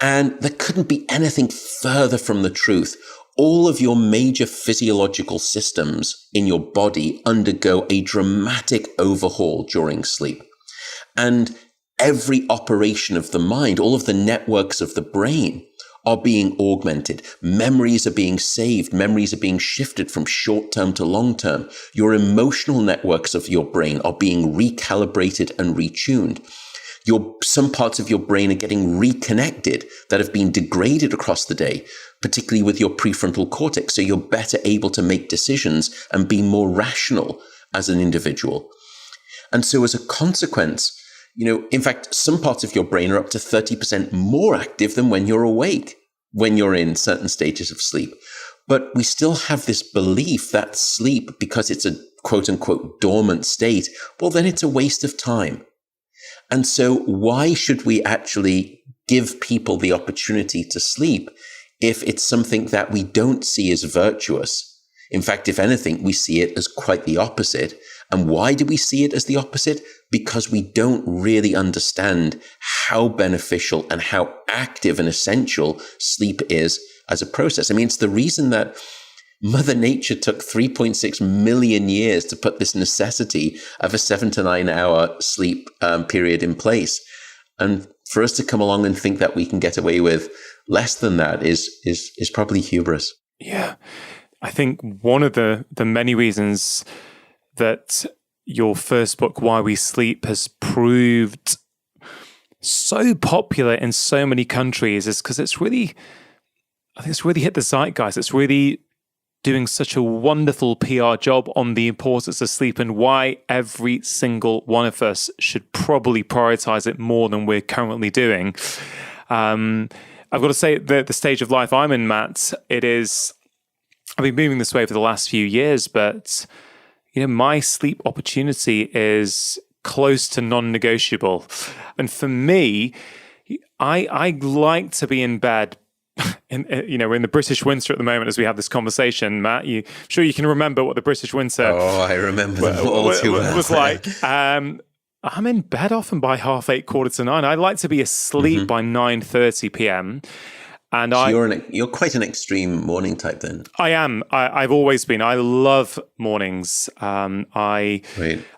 And there couldn't be anything further from the truth. All of your major physiological systems in your body undergo a dramatic overhaul during sleep. And every operation of the mind, all of the networks of the brain are being augmented. Memories are being saved. Memories are being shifted from short-term to long-term. Your emotional networks of your brain are being recalibrated and retuned. Some parts of your brain are getting reconnected that have been degraded across the day, particularly with your prefrontal cortex. So you're better able to make decisions and be more rational as an individual. And so as a consequence, in fact, some parts of your brain are up to 30% more active than when you're awake, when you're in certain stages of sleep. But we still have this belief that sleep, because it's a quote unquote dormant state, well, then it's a waste of time. And so why should we actually give people the opportunity to sleep if it's something that we don't see as virtuous? In fact, if anything, we see it as quite the opposite. And why do we see it as the opposite? Because we don't really understand how beneficial and how active and essential sleep is as a process. I mean, it's the reason that Mother Nature took 3.6 million years to put this necessity of a 7 to 9 hour sleep period in place. And for us to come along and think that we can get away with less than that is probably hubris. Yeah. I think one of the many reasons that your first book, Why We Sleep, has proved so popular in so many countries is because it's really hit the zeitgeist. It's really doing such a wonderful PR job on the importance of sleep and why every single one of us should probably prioritize it more than we're currently doing. I've got to say that the stage of life I'm in, Matt, I've been moving this way for the last few years, but my sleep opportunity is close to non-negotiable. And for me, I like to be in bed in the British winter at the moment as we have this conversation, Matt. I'm sure you can remember what the British winter I remember them all too well. Was like. I'm in bed often by 8:30, 8:45. I like to be asleep by 9:30 p.m. And so you're quite an extreme morning type then. I am. I've always been. I love mornings. I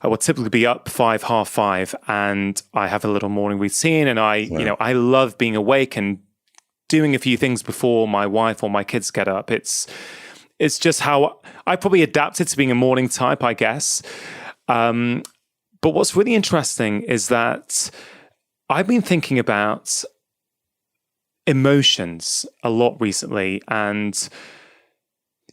will typically be up 5, 4:30, and I have a little morning routine. And I love being awake and doing a few things before my wife or my kids get up. It's just how I probably adapted to being a morning type, I guess. But what's really interesting is that I've been thinking about emotions a lot recently, and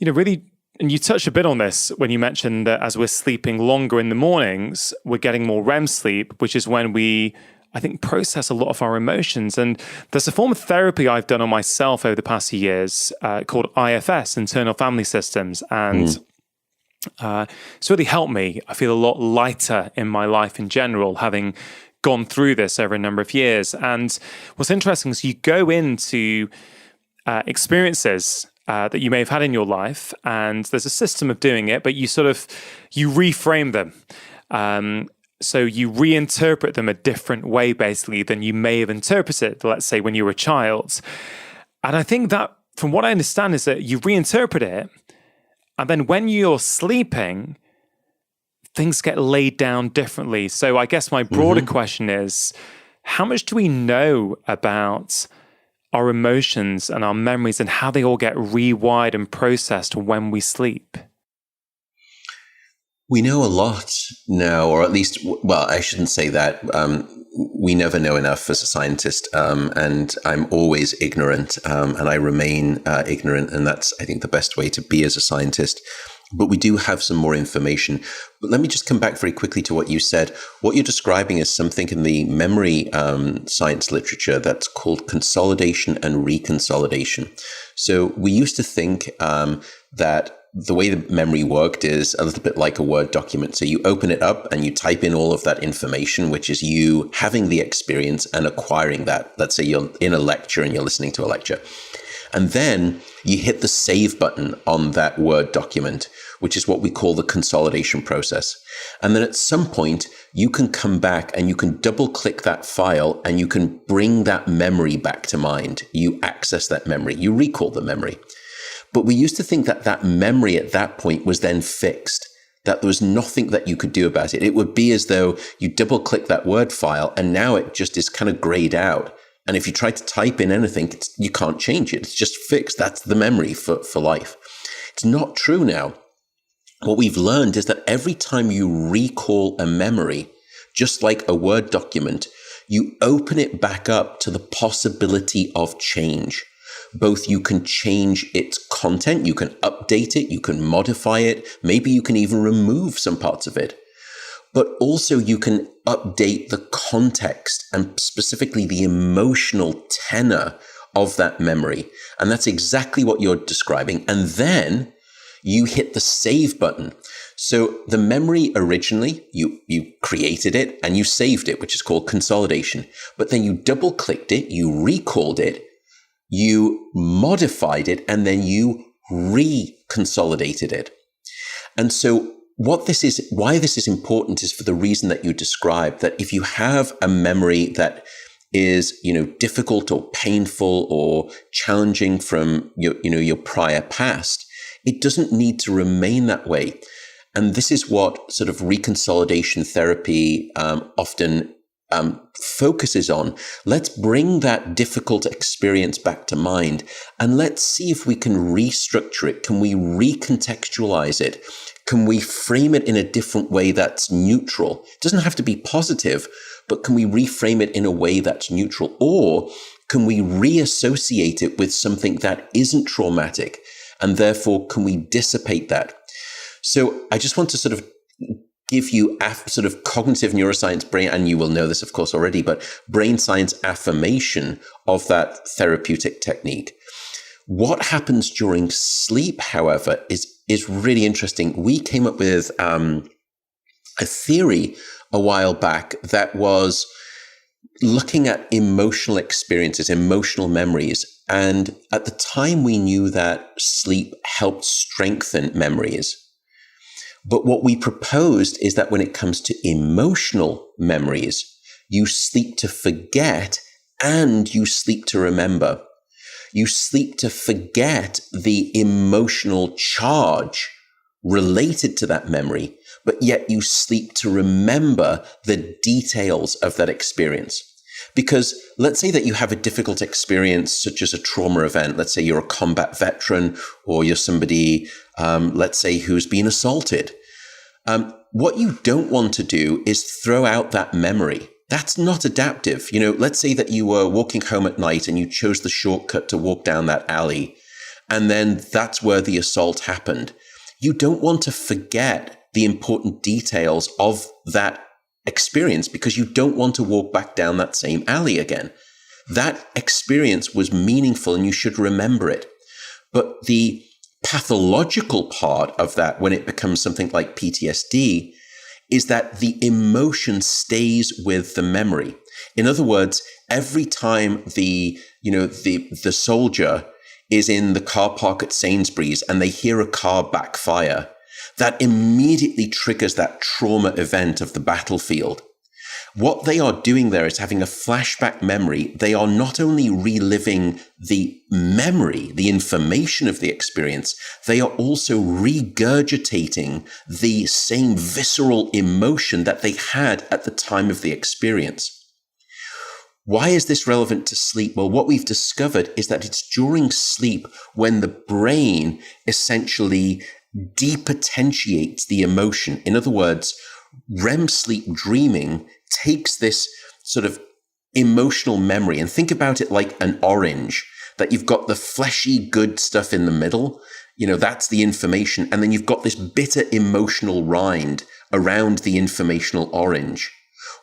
really, and you touched a bit on this when you mentioned that as we're sleeping longer in the mornings, we're getting more REM sleep, which is when we, I think, process a lot of our emotions. And there's a form of therapy I've done on myself over the past few years called IFS, Internal Family Systems. And it's really helped me. I feel a lot lighter in my life in general, having gone through this over a number of years. And what's interesting is you go into experiences that you may have had in your life, and there's a system of doing it, but you reframe them. So you reinterpret them a different way, basically, than you may have interpreted, let's say, when you were a child. And I think that, from what I understand, is that you reinterpret it, and then when you're sleeping, things get laid down differently. So I guess my broader question is, how much do we know about our emotions and our memories and how they all get rewired and processed when we sleep? We know a lot now, or at least, well, I shouldn't say that. We never know enough as a scientist, and I'm always ignorant, and I remain ignorant, and that's, I think, the best way to be as a scientist. But we do have some more information. But let me just come back very quickly to what you said. What you're describing is something in the memory science literature that's called consolidation and reconsolidation. So we used to think that the way the memory worked is a little bit like a Word document. So you open it up and you type in all of that information, which is you having the experience and acquiring that. Let's say you're in a lecture and you're listening to a lecture. And then you hit the save button on that Word document, which is what we call the consolidation process. And then at some point, you can come back and you can double click that file and you can bring that memory back to mind. You access that memory, you recall the memory. But we used to think that that memory at that point was then fixed, that there was nothing that you could do about it. It would be as though you double click that Word file and now it just is kind of grayed out. And if you try to type in anything, you can't change it. It's just fixed. That's the memory for life. It's not true now. What we've learned is that every time you recall a memory, just like a Word document, you open it back up to the possibility of change. Both you can change its content, you can update it, you can modify it, maybe you can even remove some parts of it. But also you can update the context and specifically the emotional tenor of that memory. And that's exactly what you're describing. And then you hit the save button. So the memory originally, you created it and you saved it, which is called consolidation. But then you double clicked it, you recalled it, you modified it, and then you reconsolidated it. And so why this is important is for the reason that you described, that if you have a memory that is, difficult or painful or challenging from your prior past, it doesn't need to remain that way. And this is what sort of reconsolidation therapy often focuses on. Let's bring that difficult experience back to mind and let's see if we can restructure it. Can we recontextualize it? Can we frame it in a different way that's neutral? It doesn't have to be positive, but can we reframe it in a way that's neutral? Or can we reassociate it with something that isn't traumatic? And therefore, can we dissipate that? So I just want to sort of give you sort of cognitive neuroscience brain, and you will know this, of course, already, but brain science affirmation of that therapeutic technique. What happens during sleep, however, is really interesting. We came up with a theory a while back that was looking at emotional experiences, emotional memories. And at the time, we knew that sleep helped strengthen memories. But what we proposed is that when it comes to emotional memories, you sleep to forget and you sleep to remember. You sleep to forget the emotional charge related to that memory, but yet you sleep to remember the details of that experience. Because let's say that you have a difficult experience, such as a trauma event. Let's say you're a combat veteran, or you're somebody, let's say, who's been assaulted. What you don't want to do is throw out that memory. That's not adaptive. Let's say that you were walking home at night and you chose the shortcut to walk down that alley, and then that's where the assault happened. You don't want to forget the important details of that experience because you don't want to walk back down that same alley again. That experience was meaningful and you should remember it. But the pathological part of that, when it becomes something like PTSD, is that the emotion stays with the memory. In other words, every time the soldier is in the car park at Sainsbury's and they hear a car backfire, that immediately triggers that trauma event of the battlefield. What they are doing there is having a flashback memory. They are not only reliving the memory, the information of the experience, they are also regurgitating the same visceral emotion that they had at the time of the experience. Why is this relevant to sleep? Well, what we've discovered is that it's during sleep when the brain essentially depotentiates the emotion. In other words, REM sleep dreaming takes this sort of emotional memory, and think about it like an orange, that you've got the fleshy good stuff in the middle, that's the information, and then you've got this bitter emotional rind around the informational orange.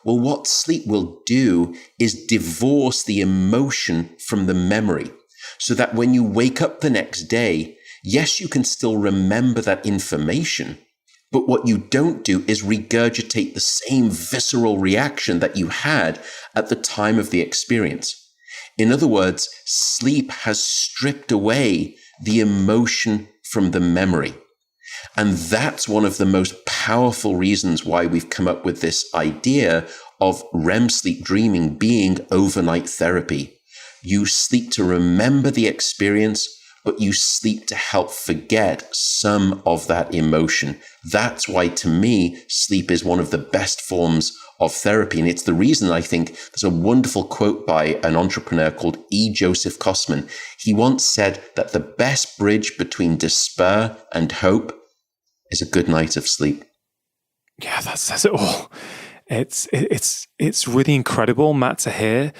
Well, what sleep will do is divorce the emotion from the memory, so that when you wake up the next day, yes, you can still remember that information, but what you don't do is regurgitate the same visceral reaction that you had at the time of the experience. In other words, sleep has stripped away the emotion from the memory. And that's one of the most powerful reasons why we've come up with this idea of REM sleep dreaming being overnight therapy. You sleep to remember the experience, but you sleep to help forget some of that emotion. That's why, to me, sleep is one of the best forms of therapy. And it's the reason I think there's a wonderful quote by an entrepreneur called E. Joseph Kosman. He once said that the best bridge between despair and hope is a good night of sleep. Yeah, that says it all. It's really incredible, Matt, to hear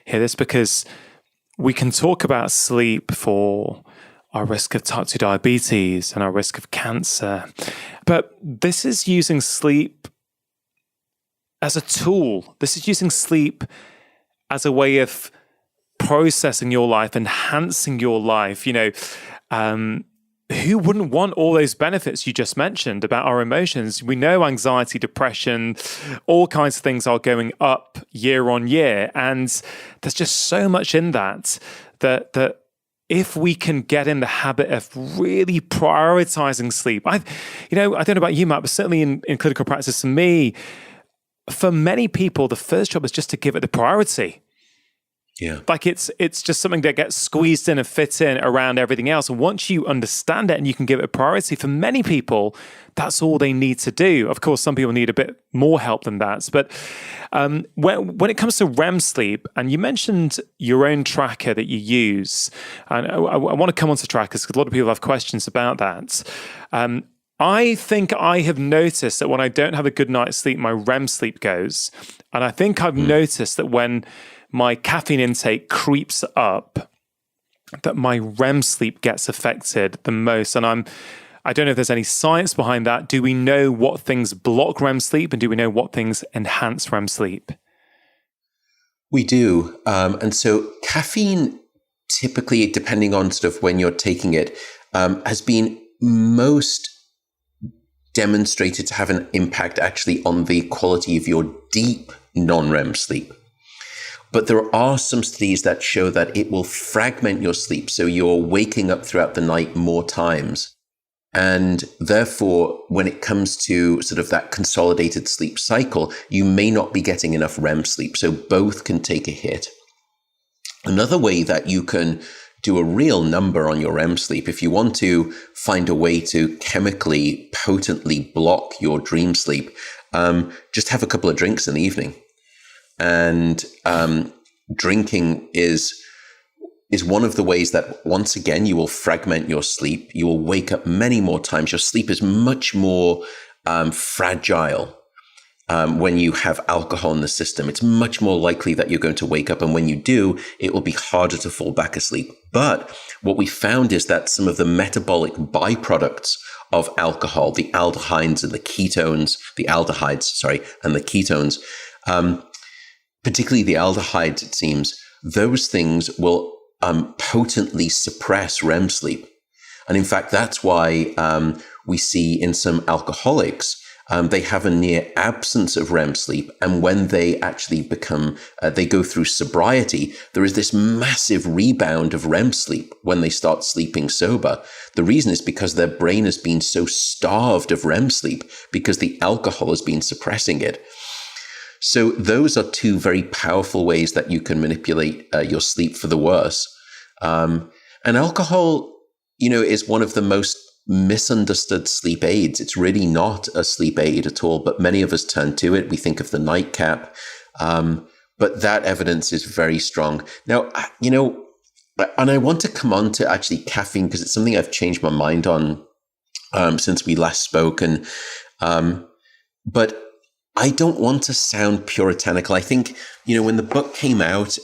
this, because we can talk about sleep for our risk of type 2 diabetes and our risk of cancer. But this is using sleep as a tool. This is using sleep as a way of processing your life, enhancing your life. Who wouldn't want all those benefits you just mentioned about our emotions? We know anxiety, depression, all kinds of things are going up year on year. And there's just so much in that if we can get in the habit of really prioritizing sleep, I don't know about you, Matt, but certainly in clinical practice, for many people, the first job is just to give it the priority. Yeah. Like it's just something that gets squeezed in and fit in around everything else. And once you understand it and you can give it a priority, for many people, that's all they need to do. Of course, some people need a bit more help than that. But when it comes to REM sleep, and you mentioned your own tracker that you use, and I want to come on to trackers because a lot of people have questions about that. I think I have noticed that when I don't have a good night's sleep, my REM sleep goes. And I think I've noticed that when my caffeine intake creeps up, that my REM sleep gets affected the most. And I don't know if there's any science behind that. Do we know what things block REM sleep, and do we know what things enhance REM sleep? We do. And so caffeine, typically, depending on sort of when you're taking it, has been most demonstrated to have an impact actually on the quality of your deep non-REM sleep. But there are some studies that show that it will fragment your sleep. So you're waking up throughout the night more times. And therefore, when it comes to sort of that consolidated sleep cycle, you may not be getting enough REM sleep. So both can take a hit. Another way that you can do a real number on your REM sleep, if you want to find a way to chemically, potently block your dream sleep, just have a couple of drinks in the evening. and drinking is one of the ways that, once again, you will fragment your sleep. You will wake up many more times. Your sleep is much more fragile when you have alcohol in the system. It's much more likely that you're going to wake up, and when you do, it will be harder to fall back asleep. But what we found is that some of the metabolic byproducts of alcohol, the aldehydes and the ketones, and the ketones, particularly the aldehydes, it seems, those things will potently suppress REM sleep. And in fact, that's why we see in some alcoholics, they have a near absence of REM sleep. And when they actually they go through sobriety, there is this massive rebound of REM sleep when they start sleeping sober. The reason is because their brain has been so starved of REM sleep because the alcohol has been suppressing it. So those are two very powerful ways that you can manipulate your sleep for the worse. And alcohol, is one of the most misunderstood sleep aids. It's really not a sleep aid at all, but many of us turn to it. We think of the nightcap, but that evidence is very strong. Now, and I want to come on to actually caffeine because it's something I've changed my mind on since we last spoke. But I don't want to sound puritanical. I think, when the book came out,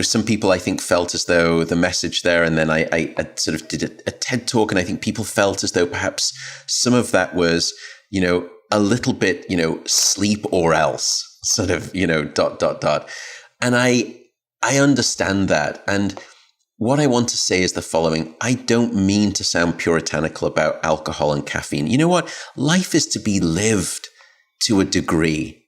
some people I think felt as though the message there, and then I sort of did a TED talk, and I think people felt as though perhaps some of that was, a little bit, sleep or else sort of, ... And I understand that. And what I want to say is the following. I don't mean to sound puritanical about alcohol and caffeine. You know what? Life is to be lived to a degree.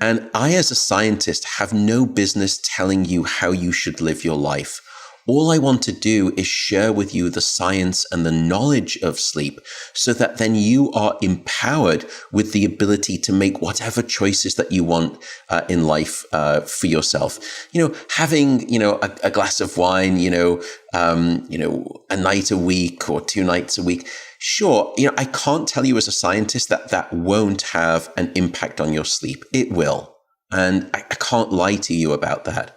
And I, as a scientist, have no business telling you how you should live your life. All I want to do is share with you the science and the knowledge of sleep so that then you are empowered with the ability to make whatever choices that you want in life for yourself. Having, a glass of wine, a night a week or 2 nights a week. Sure, I can't tell you as a scientist that won't have an impact on your sleep. It will. And I can't lie to you about that.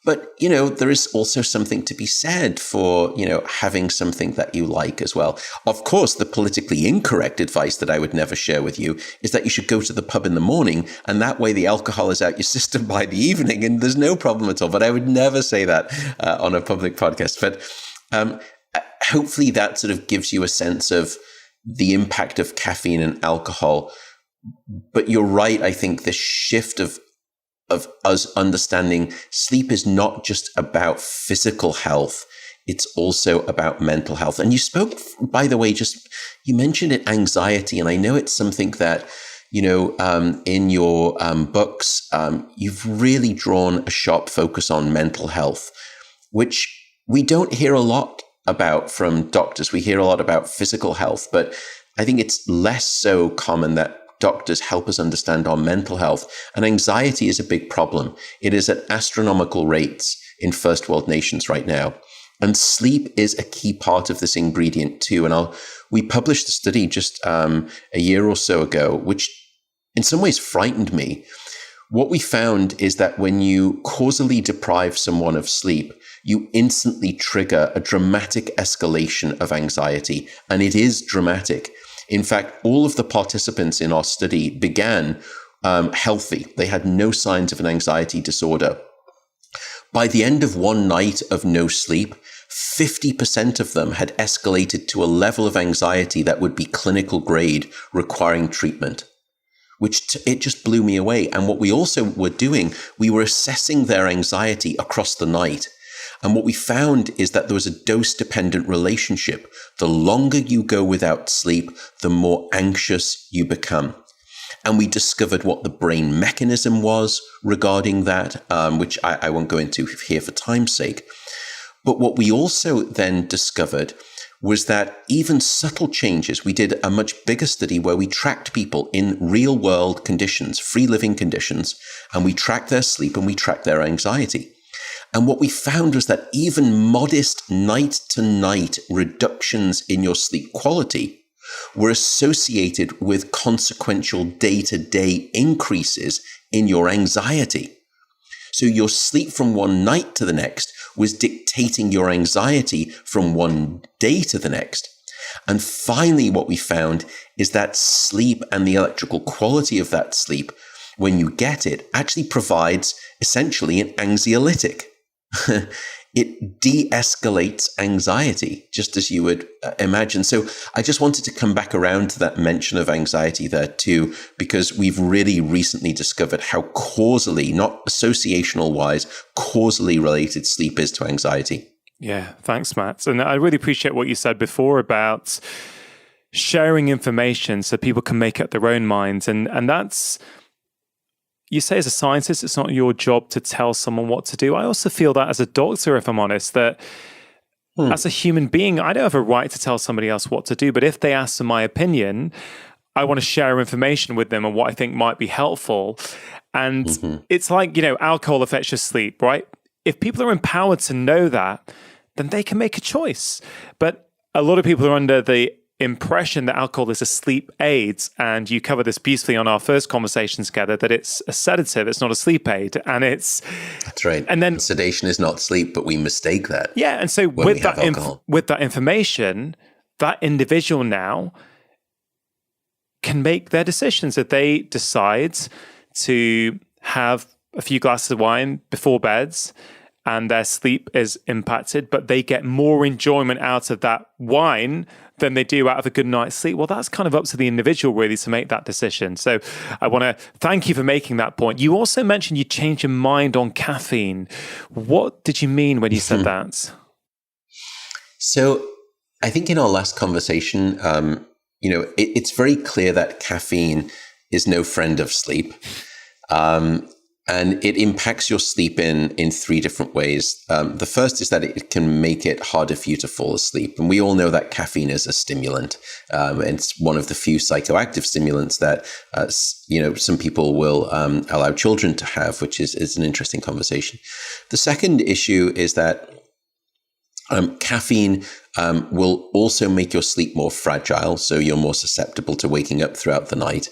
But, there is also something to be said for, having something that you like as well. Of course, the politically incorrect advice that I would never share with you is that you should go to the pub in the morning, and that way the alcohol is out your system by the evening, and there's no problem at all. But I would never say that on a public podcast. But hopefully that sort of gives you a sense of the impact of caffeine and alcohol. But you're right. I think the shift of us understanding sleep is not just about physical health. It's also about mental health. And you spoke, by the way, you mentioned it, anxiety. And I know it's something that, in your books, you've really drawn a sharp focus on mental health, which we don't hear a lot about from doctors. We hear a lot about physical health, but I think it's less so common that doctors help us understand our mental health. And anxiety is a big problem. It is at astronomical rates in first world nations right now. And sleep is a key part of this ingredient too. And we published a study just a year or so ago, which in some ways frightened me. What we found is that when you causally deprive someone of sleep, you instantly trigger a dramatic escalation of anxiety. And it is dramatic. In fact, all of the participants in our study began healthy. They had no signs of an anxiety disorder. By the end of one night of no sleep, 50% of them had escalated to a level of anxiety that would be clinical grade, requiring treatment, which it just blew me away. And what we also were doing, we were assessing their anxiety across the night. And what we found is that there was a dose-dependent relationship. The longer you go without sleep, the more anxious you become. And we discovered what the brain mechanism was regarding that, which I won't go into here for time's sake. But what we also then discovered was that even subtle changes, we did a much bigger study where we tracked people in real world conditions, free living conditions, and we tracked their sleep and we tracked their anxiety. And what we found was that even modest night-to-night reductions in your sleep quality were associated with consequential day-to-day increases in your anxiety. So your sleep from one night to the next was dictating your anxiety from one day to the next. And finally, what we found is that sleep and the electrical quality of that sleep, when you get it, actually provides essentially an anxiolytic. It de-escalates anxiety, just as you would imagine. So I just wanted to come back around to that mention of anxiety there too, because we've really recently discovered how causally, not associational wise, causally related sleep is to anxiety. Yeah, thanks, Matt. And I really appreciate what you said before about sharing information so people can make up their own minds. And that's, you say as a scientist, it's not your job to tell someone what to do. I also feel that as a doctor, if I'm honest, that as a human being, I don't have a right to tell somebody else what to do. But if they ask for my opinion, I want to share information with them on what I think might be helpful. And it's like, alcohol affects your sleep, right? If people are empowered to know that, then they can make a choice. But a lot of people are under the impression that alcohol is a sleep aid, and you cover this beautifully on our first conversation together, that it's a sedative, it's not a sleep aid, and it's... That's right. And then sedation is not sleep, but we mistake that. Yeah, and so with that information, that individual now can make their decisions. If they decide to have a few glasses of wine before beds and their sleep is impacted, but they get more enjoyment out of that wine than they do out of a good night's sleep, well, that's kind of up to the individual really to make that decision. So I want to thank you for making that point. You also mentioned you changed your mind on caffeine. What did you mean when you said that? So I think in our last conversation, it's very clear that caffeine is no friend of sleep. And it impacts your sleep in three different ways. The first is that it can make it harder for you to fall asleep. And we all know that caffeine is a stimulant. It's one of the few psychoactive stimulants that, some people will allow children to have, which is an interesting conversation. The second issue is that caffeine will also make your sleep more fragile, so you're more susceptible to waking up throughout the night.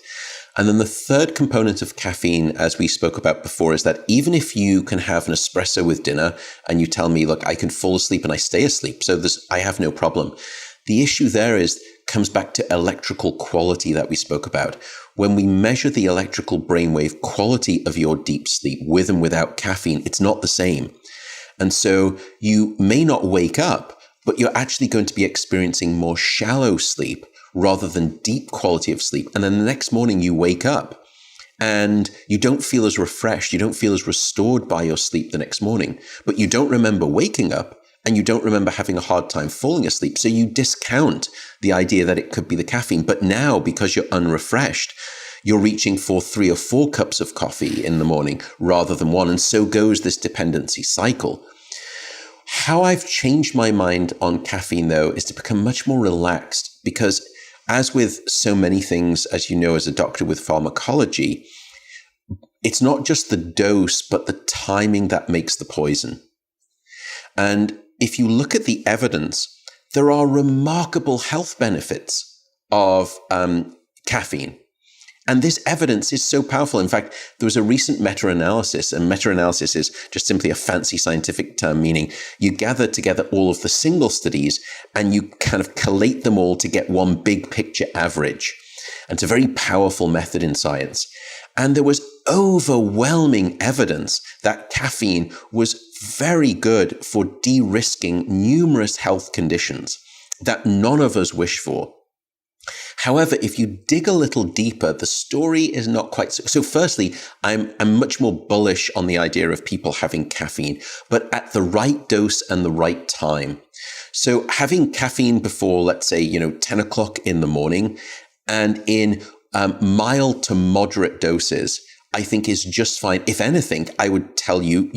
And then the third component of caffeine, as we spoke about before, is that even if you can have an espresso with dinner and you tell me, look, I can fall asleep and I stay asleep, so I have no problem. The issue there comes back to electrical quality that we spoke about. When we measure the electrical brainwave quality of your deep sleep with and without caffeine, it's not the same. And so you may not wake up, but you're actually going to be experiencing more shallow sleep rather than deep quality of sleep. And then the next morning you wake up and you don't feel as refreshed, you don't feel as restored by your sleep the next morning, but you don't remember waking up and you don't remember having a hard time falling asleep. So you discount the idea that it could be the caffeine. But now, because you're unrefreshed, you're reaching for 3 or 4 cups of coffee in the morning rather than 1. And so goes this dependency cycle. How I've changed my mind on caffeine, though, is to become much more relaxed, because as with so many things, as you know, as a doctor with pharmacology, it's not just the dose, but the timing that makes the poison. And if you look at the evidence, there are remarkable health benefits of caffeine. And this evidence is so powerful. In fact, there was a recent meta-analysis, and meta-analysis is just simply a fancy scientific term, meaning you gather together all of the single studies and you kind of collate them all to get one big picture average. And it's a very powerful method in science. And there was overwhelming evidence that caffeine was very good for de-risking numerous health conditions that none of us wish for. However, if you dig a little deeper, the story is not quite so. So firstly, I'm much more bullish on the idea of people having caffeine, but at the right dose and the right time. So having caffeine before, let's say, 10 o'clock in the morning, and in mild to moderate doses, I think is just fine. If anything, I would tell you,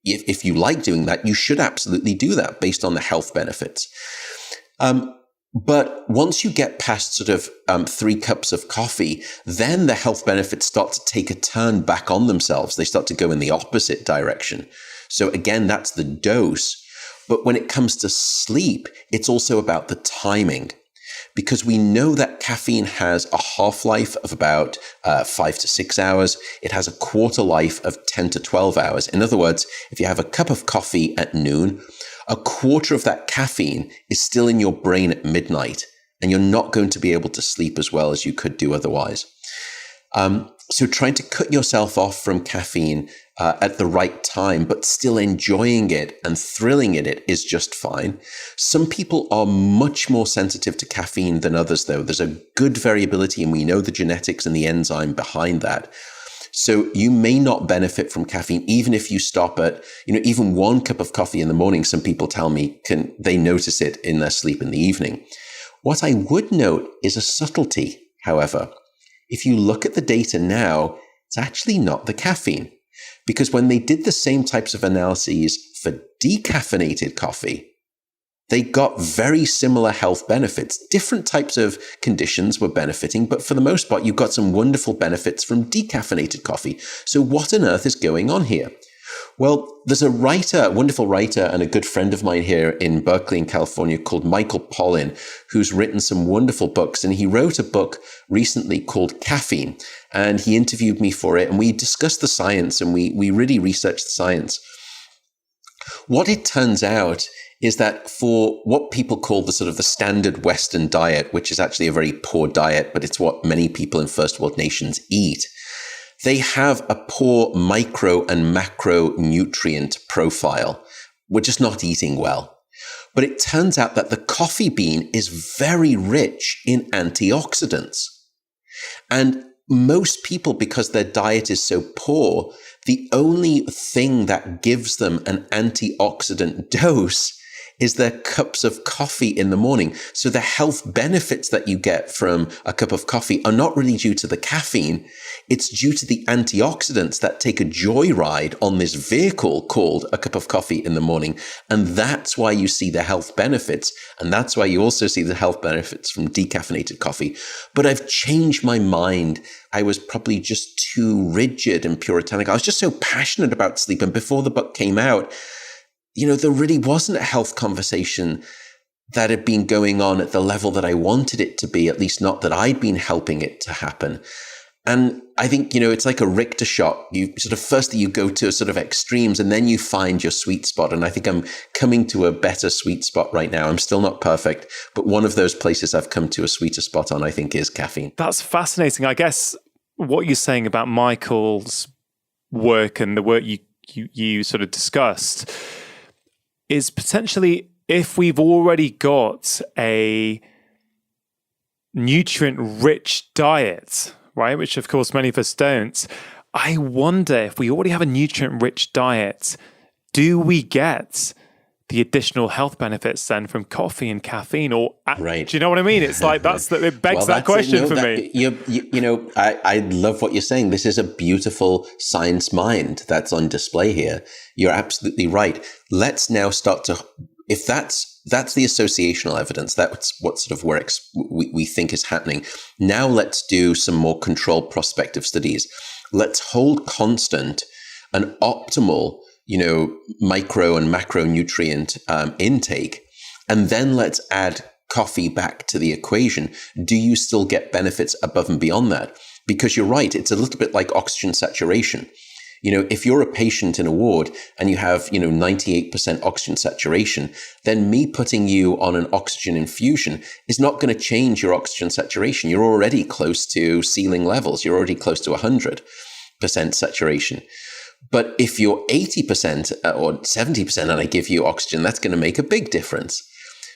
if you like doing that, you should absolutely do that based on the health benefits. But once you get past sort of 3 cups of coffee, then the health benefits start to take a turn back on themselves. They start to go in the opposite direction. So again, that's the dose. But when it comes to sleep, it's also about the timing. because we know that caffeine has a half-life of about 5 to 6 hours. It has a quarter life of 10 to 12 hours. In other words, if you have a cup of coffee at noon, a quarter of that caffeine is still in your brain at midnight, and you're not going to be able to sleep as well as you could do otherwise. So trying to cut yourself off from caffeine at the right time, but still enjoying it and thrilling in it is just fine. Some people are much more sensitive to caffeine than others, though. There's a good variability, and we know the genetics and the enzyme behind that. So you may not benefit from caffeine, even if you stop at, even one cup of coffee in the morning. Some people tell me they notice it in their sleep in the evening. What I would note is a subtlety, however. If you look at the data now, it's actually not the caffeine. Because when they did the same types of analyses for decaffeinated coffee, they got very similar health benefits. Different types of conditions were benefiting, but for the most part, you got some wonderful benefits from decaffeinated coffee. So what on earth is going on here? Well, there's a wonderful writer and a good friend of mine here in Berkeley in California called Michael Pollan, who's written some wonderful books. And he wrote a book recently called Caffeine. And he interviewed me for it. And we discussed the science, and we really researched the science. What it turns out is that for what people call the standard Western diet, which is actually a very poor diet, but it's what many people in first world nations eat, they have a poor micro and macronutrient profile. We're just not eating well. But it turns out that the coffee bean is very rich in antioxidants. And most people, because their diet is so poor, the only thing that gives them an antioxidant dose is their cups of coffee in the morning. So the health benefits that you get from a cup of coffee are not really due to the caffeine. It's due to the antioxidants that take a joyride on this vehicle called a cup of coffee in the morning. And that's why you see the health benefits. And that's why you also see the health benefits from decaffeinated coffee. But I've changed my mind. I was probably just too rigid and puritanical. I was just so passionate about sleep. And before the book came out, there really wasn't a health conversation that had been going on at the level that I wanted it to be, at least not that I'd been helping it to happen. And I think, it's like a Richter shot. You firstly you go to extremes, and then you find your sweet spot. And I think I'm coming to a better sweet spot right now. I'm still not perfect, but one of those places I've come to a sweeter spot on, I think, is caffeine. That's fascinating. I guess what you're saying about Michael's work and the work you sort of discussed is potentially, if we've already got a nutrient-rich diet, right, which of course many of us don't, I wonder if we already have a nutrient-rich diet, do we get the additional health benefits then from coffee and caffeine? Or right. Do you know what I mean? It's like it begs that question for me. I love what you're saying. This is a beautiful science mind that's on display here. You're absolutely right. Let's now start to, if that's the associational evidence, that's what we think is happening. Now let's do some more controlled prospective studies. Let's hold constant an optimal micro and macronutrient intake, and then let's add coffee back to the equation. Do you still get benefits above and beyond that? Because you're right, it's a little bit like oxygen saturation. If you're a patient in a ward and you have, 98% oxygen saturation, then me putting you on an oxygen infusion is not going to change your oxygen saturation. You're already close to ceiling levels. You're already close to 100% saturation. But if you're 80% or 70% and I give you oxygen, that's going to make a big difference.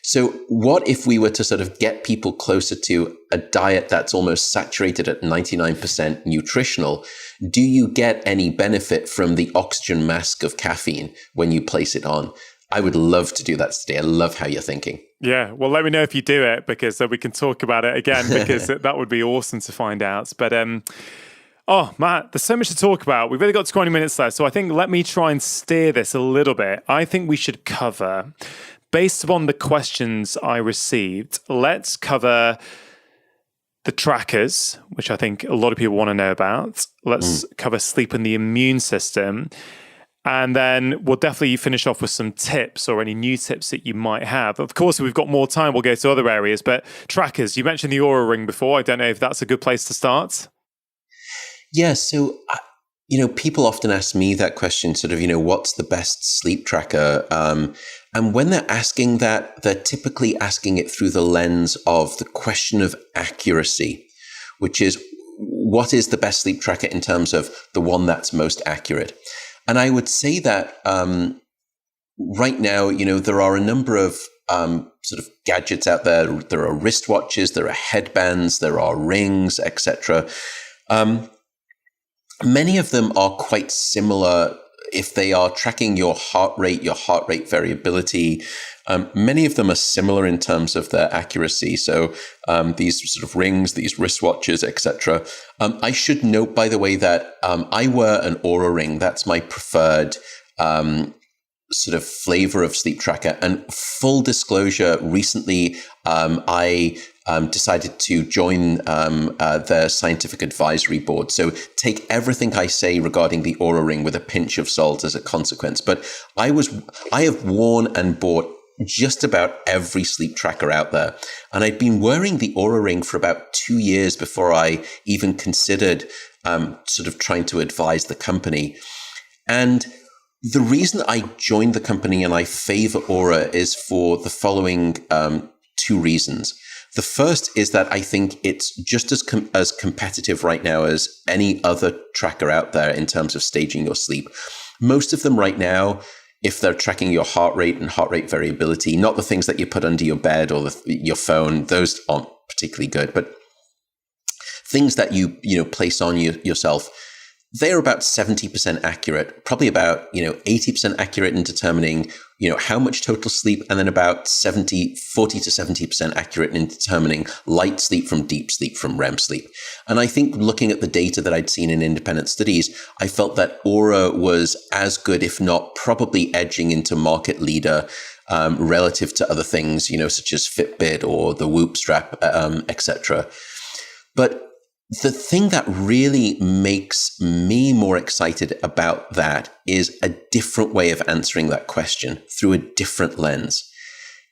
So what if we were to get people closer to a diet that's almost saturated at 99% nutritional? Do you get any benefit from the oxygen mask of caffeine when you place it on? I would love to do that today. I love how you're thinking. Yeah, well, let me know if you do it, because we can talk about it again, because that would be awesome to find out. But oh, Matt, there's so much to talk about. We've only got 20 minutes left, so I think let me try and steer this a little bit. I think we should cover, based upon the questions I received, let's cover the trackers, which I think a lot of people want to know about. Let's cover sleep and the immune system. And then we'll definitely finish off with some tips or any new tips that you might have. Of course, if we've got more time, we'll go to other areas. But trackers, you mentioned the Aura Ring before. I don't know if that's a good place to start. Yeah. So, people often ask me that question, sort of, what's the best sleep tracker? And when they're asking that, they're typically asking it through the lens of the question of accuracy, which is, what is the best sleep tracker in terms of the one that's most accurate? And I would say that right now, there are a number of sort of gadgets out there. There are wristwatches, there are headbands, there are rings, etc. Many of them are quite similar if they are tracking your heart rate variability. Many of them are similar in terms of their accuracy. So these sort of rings, these wristwatches, etc. I should note, by the way, that I wear an Aura ring. That's my preferred sort of flavor of sleep tracker. And full disclosure, recently I decided to join their scientific advisory board. So take everything I say regarding the Aura ring with a pinch of salt as a consequence. But I have worn and bought just about every sleep tracker out there. And I'd been wearing the Aura ring for about 2 years before I even considered sort of trying to advise the company. And the reason I joined the company and I favor Aura is for the following two reasons. The first is that I think it's just as competitive right now as any other tracker out there in terms of staging your sleep. Most of them right now, if they're tracking your heart rate and heart rate variability, not the things that you put under your bed or your phone, those aren't particularly good, but things that you place on yourself, they're about 70% accurate, probably about 80% accurate in determining how much total sleep, and then about 40 to 70% accurate in determining light sleep from deep sleep from REM sleep. And I think looking at the data that I'd seen in independent studies, I felt that Aura was as good, if not probably edging into market leader relative to other things, such as Fitbit or the Whoop strap, etc. But the thing that really makes me more excited about that is a different way of answering that question through a different lens.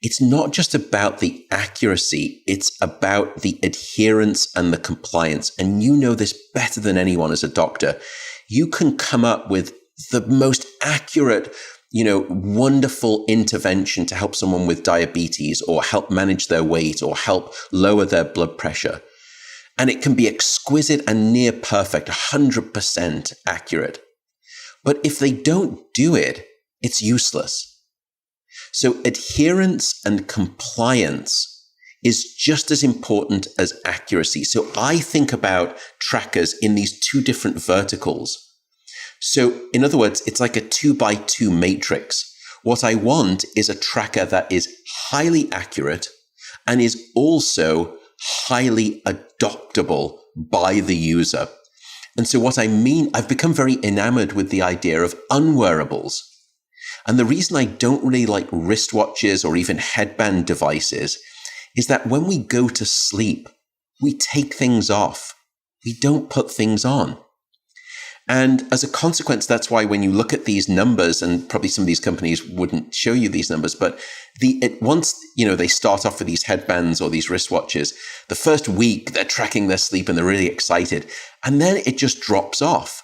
It's not just about the accuracy, it's about the adherence and the compliance. And you know this better than anyone as a doctor. You can come up with the most accurate, wonderful intervention to help someone with diabetes or help manage their weight or help lower their blood pressure. And it can be exquisite and near perfect, 100% accurate. But if they don't do it, it's useless. So adherence and compliance is just as important as accuracy. So I think about trackers in these two different verticals. So in other words, it's like a 2x2 matrix. What I want is a tracker that is highly accurate and is also highly adoptable by the user. And so what I mean, I've become very enamored with the idea of unwearables. And the reason I don't really like wristwatches or even headband devices is that when we go to sleep, we take things off. We don't put things on. And as a consequence, that's why when you look at these numbers, and probably some of these companies wouldn't show you these numbers, but once they start off with these headbands or these wristwatches, the first week they're tracking their sleep and they're really excited, and then it just drops off.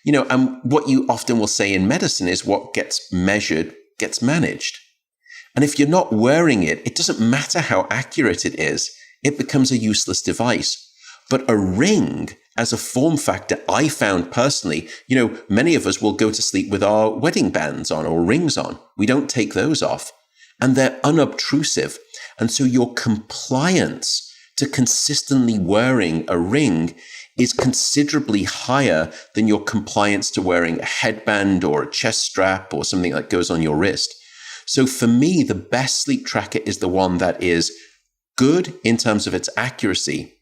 And what you often will say in medicine is what gets measured gets managed. And if you're not wearing it, it doesn't matter how accurate it is, it becomes a useless device. But a ring as a form factor, I found personally, many of us will go to sleep with our wedding bands on or rings on. We don't take those off, and they're unobtrusive. And so your compliance to consistently wearing a ring is considerably higher than your compliance to wearing a headband or a chest strap or something that goes on your wrist. So for me, the best sleep tracker is the one that is good in terms of its accuracy,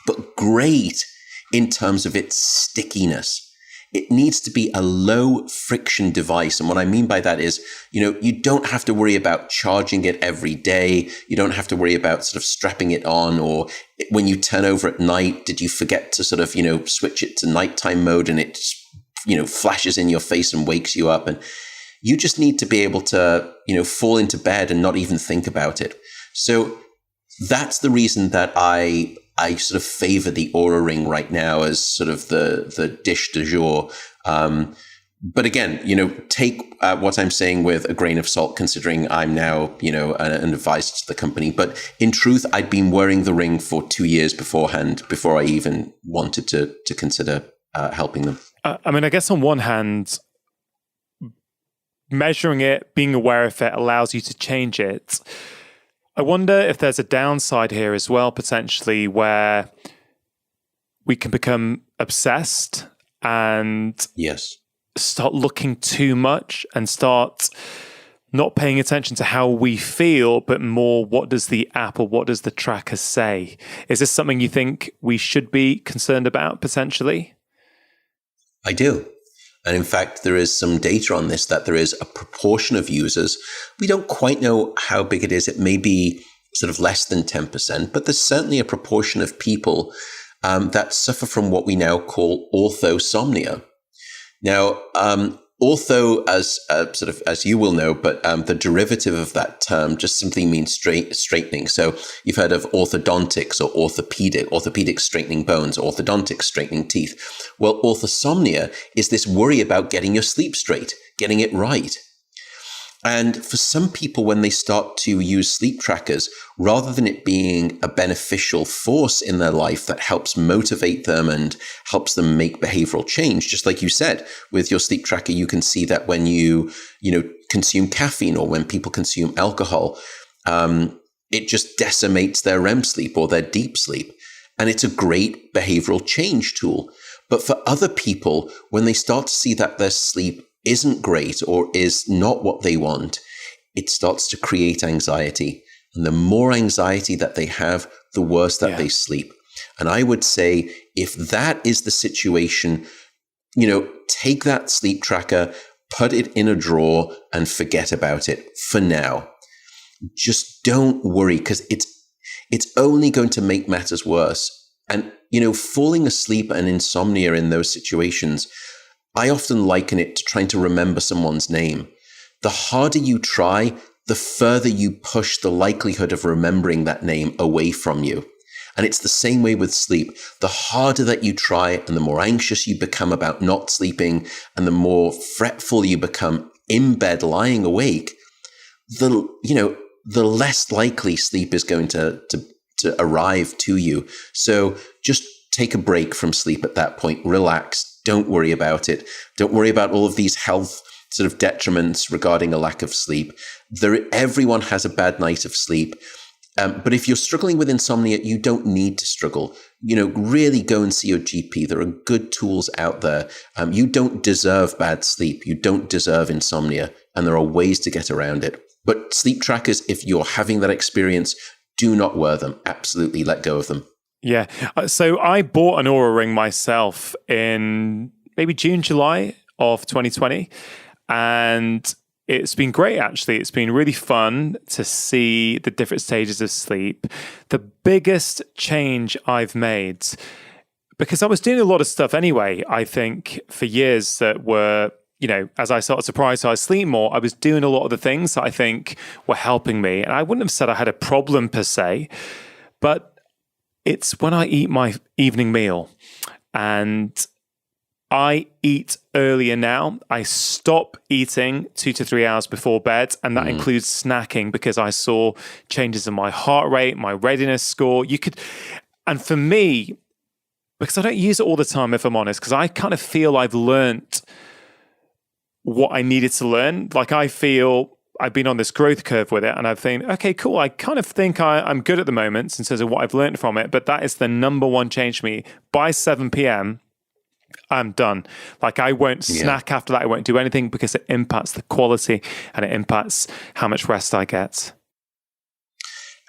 but great in terms of its stickiness. It needs to be a low friction device. And what I mean by that is, you don't have to worry about charging it every day. You don't have to worry about sort of strapping it on, or when you turn over at night, did you forget to sort of, switch it to nighttime mode and it, flashes in your face and wakes you up. And you just need to be able to, fall into bed and not even think about it. So that's the reason that I sort of favor the Oura Ring right now as sort of the dish du jour. But again, take what I'm saying with a grain of salt, considering I'm now, an advisor to the company. But in truth, I'd been wearing the ring for 2 years beforehand, before I even wanted to consider helping them. I guess on one hand, measuring it, being aware of it allows you to change it. I wonder if there's a downside here as well, potentially, where we can become obsessed and yes, start looking too much and start not paying attention to how we feel, but more what does the app or what does the tracker say? Is this something you think we should be concerned about potentially? I do. And in fact, there is some data on this, that there is a proportion of users. We don't quite know how big it is. It may be sort of less than 10%, but there's certainly a proportion of people that suffer from what we now call orthosomnia. Now, ortho, as you will know, but the derivative of that term just simply means straightening. So you've heard of orthodontics or orthopedic straightening bones, orthodontics straightening teeth. Well, orthosomnia is this worry about getting your sleep straight, getting it right. And for some people, when they start to use sleep trackers, rather than it being a beneficial force in their life that helps motivate them and helps them make behavioral change, just like you said, with your sleep tracker, you can see that when you consume caffeine or when people consume alcohol, it just decimates their REM sleep or their deep sleep. And it's a great behavioral change tool. But for other people, when they start to see that their sleep isn't great or is not what they want, it starts to create anxiety. And the more anxiety that they have, the worse that they sleep. And I would say, if that is the situation, take that sleep tracker, put it in a drawer and forget about it for now. Just don't worry, because it's only going to make matters worse. And, falling asleep and insomnia in those situations, I often liken it to trying to remember someone's name. The harder you try, the further you push the likelihood of remembering that name away from you. And it's the same way with sleep. The harder that you try and the more anxious you become about not sleeping and the more fretful you become in bed lying awake, the less likely sleep is going to arrive to you. So just take a break from sleep at that point. Relax. Don't worry about it. Don't worry about all of these health sort of detriments regarding a lack of sleep. Everyone has a bad night of sleep. But if you're struggling with insomnia, you don't need to struggle. Really go and see your GP. There are good tools out there. You don't deserve bad sleep. You don't deserve insomnia. And there are ways to get around it. But sleep trackers, if you're having that experience, do not wear them. Absolutely let go of them. Yeah. So I bought an Oura Ring myself in maybe June, July of 2020. And it's been great, actually. It's been really fun to see the different stages of sleep. The biggest change I've made, because I was doing a lot of stuff anyway, I think, for years that were, as I started to prioritize sleep more, I was doing a lot of the things that I think were helping me. And I wouldn't have said I had a problem per se, but it's when I eat my evening meal, and I eat earlier now. I stop eating 2 to 3 hours before bed, and that includes snacking, because I saw changes in my heart rate, my readiness score. And for me, because I don't use it all the time, if I'm honest, because I kind of feel I've learned what I needed to learn. Like, I feel I've been on this growth curve with it, and I think, okay, cool. I kind of think I'm good at the moment in terms of what I've learned from it, but that is the number one change for me. By 7 p.m., I'm done. Like, I won't snack after that. I won't do anything, because it impacts the quality and it impacts how much rest I get.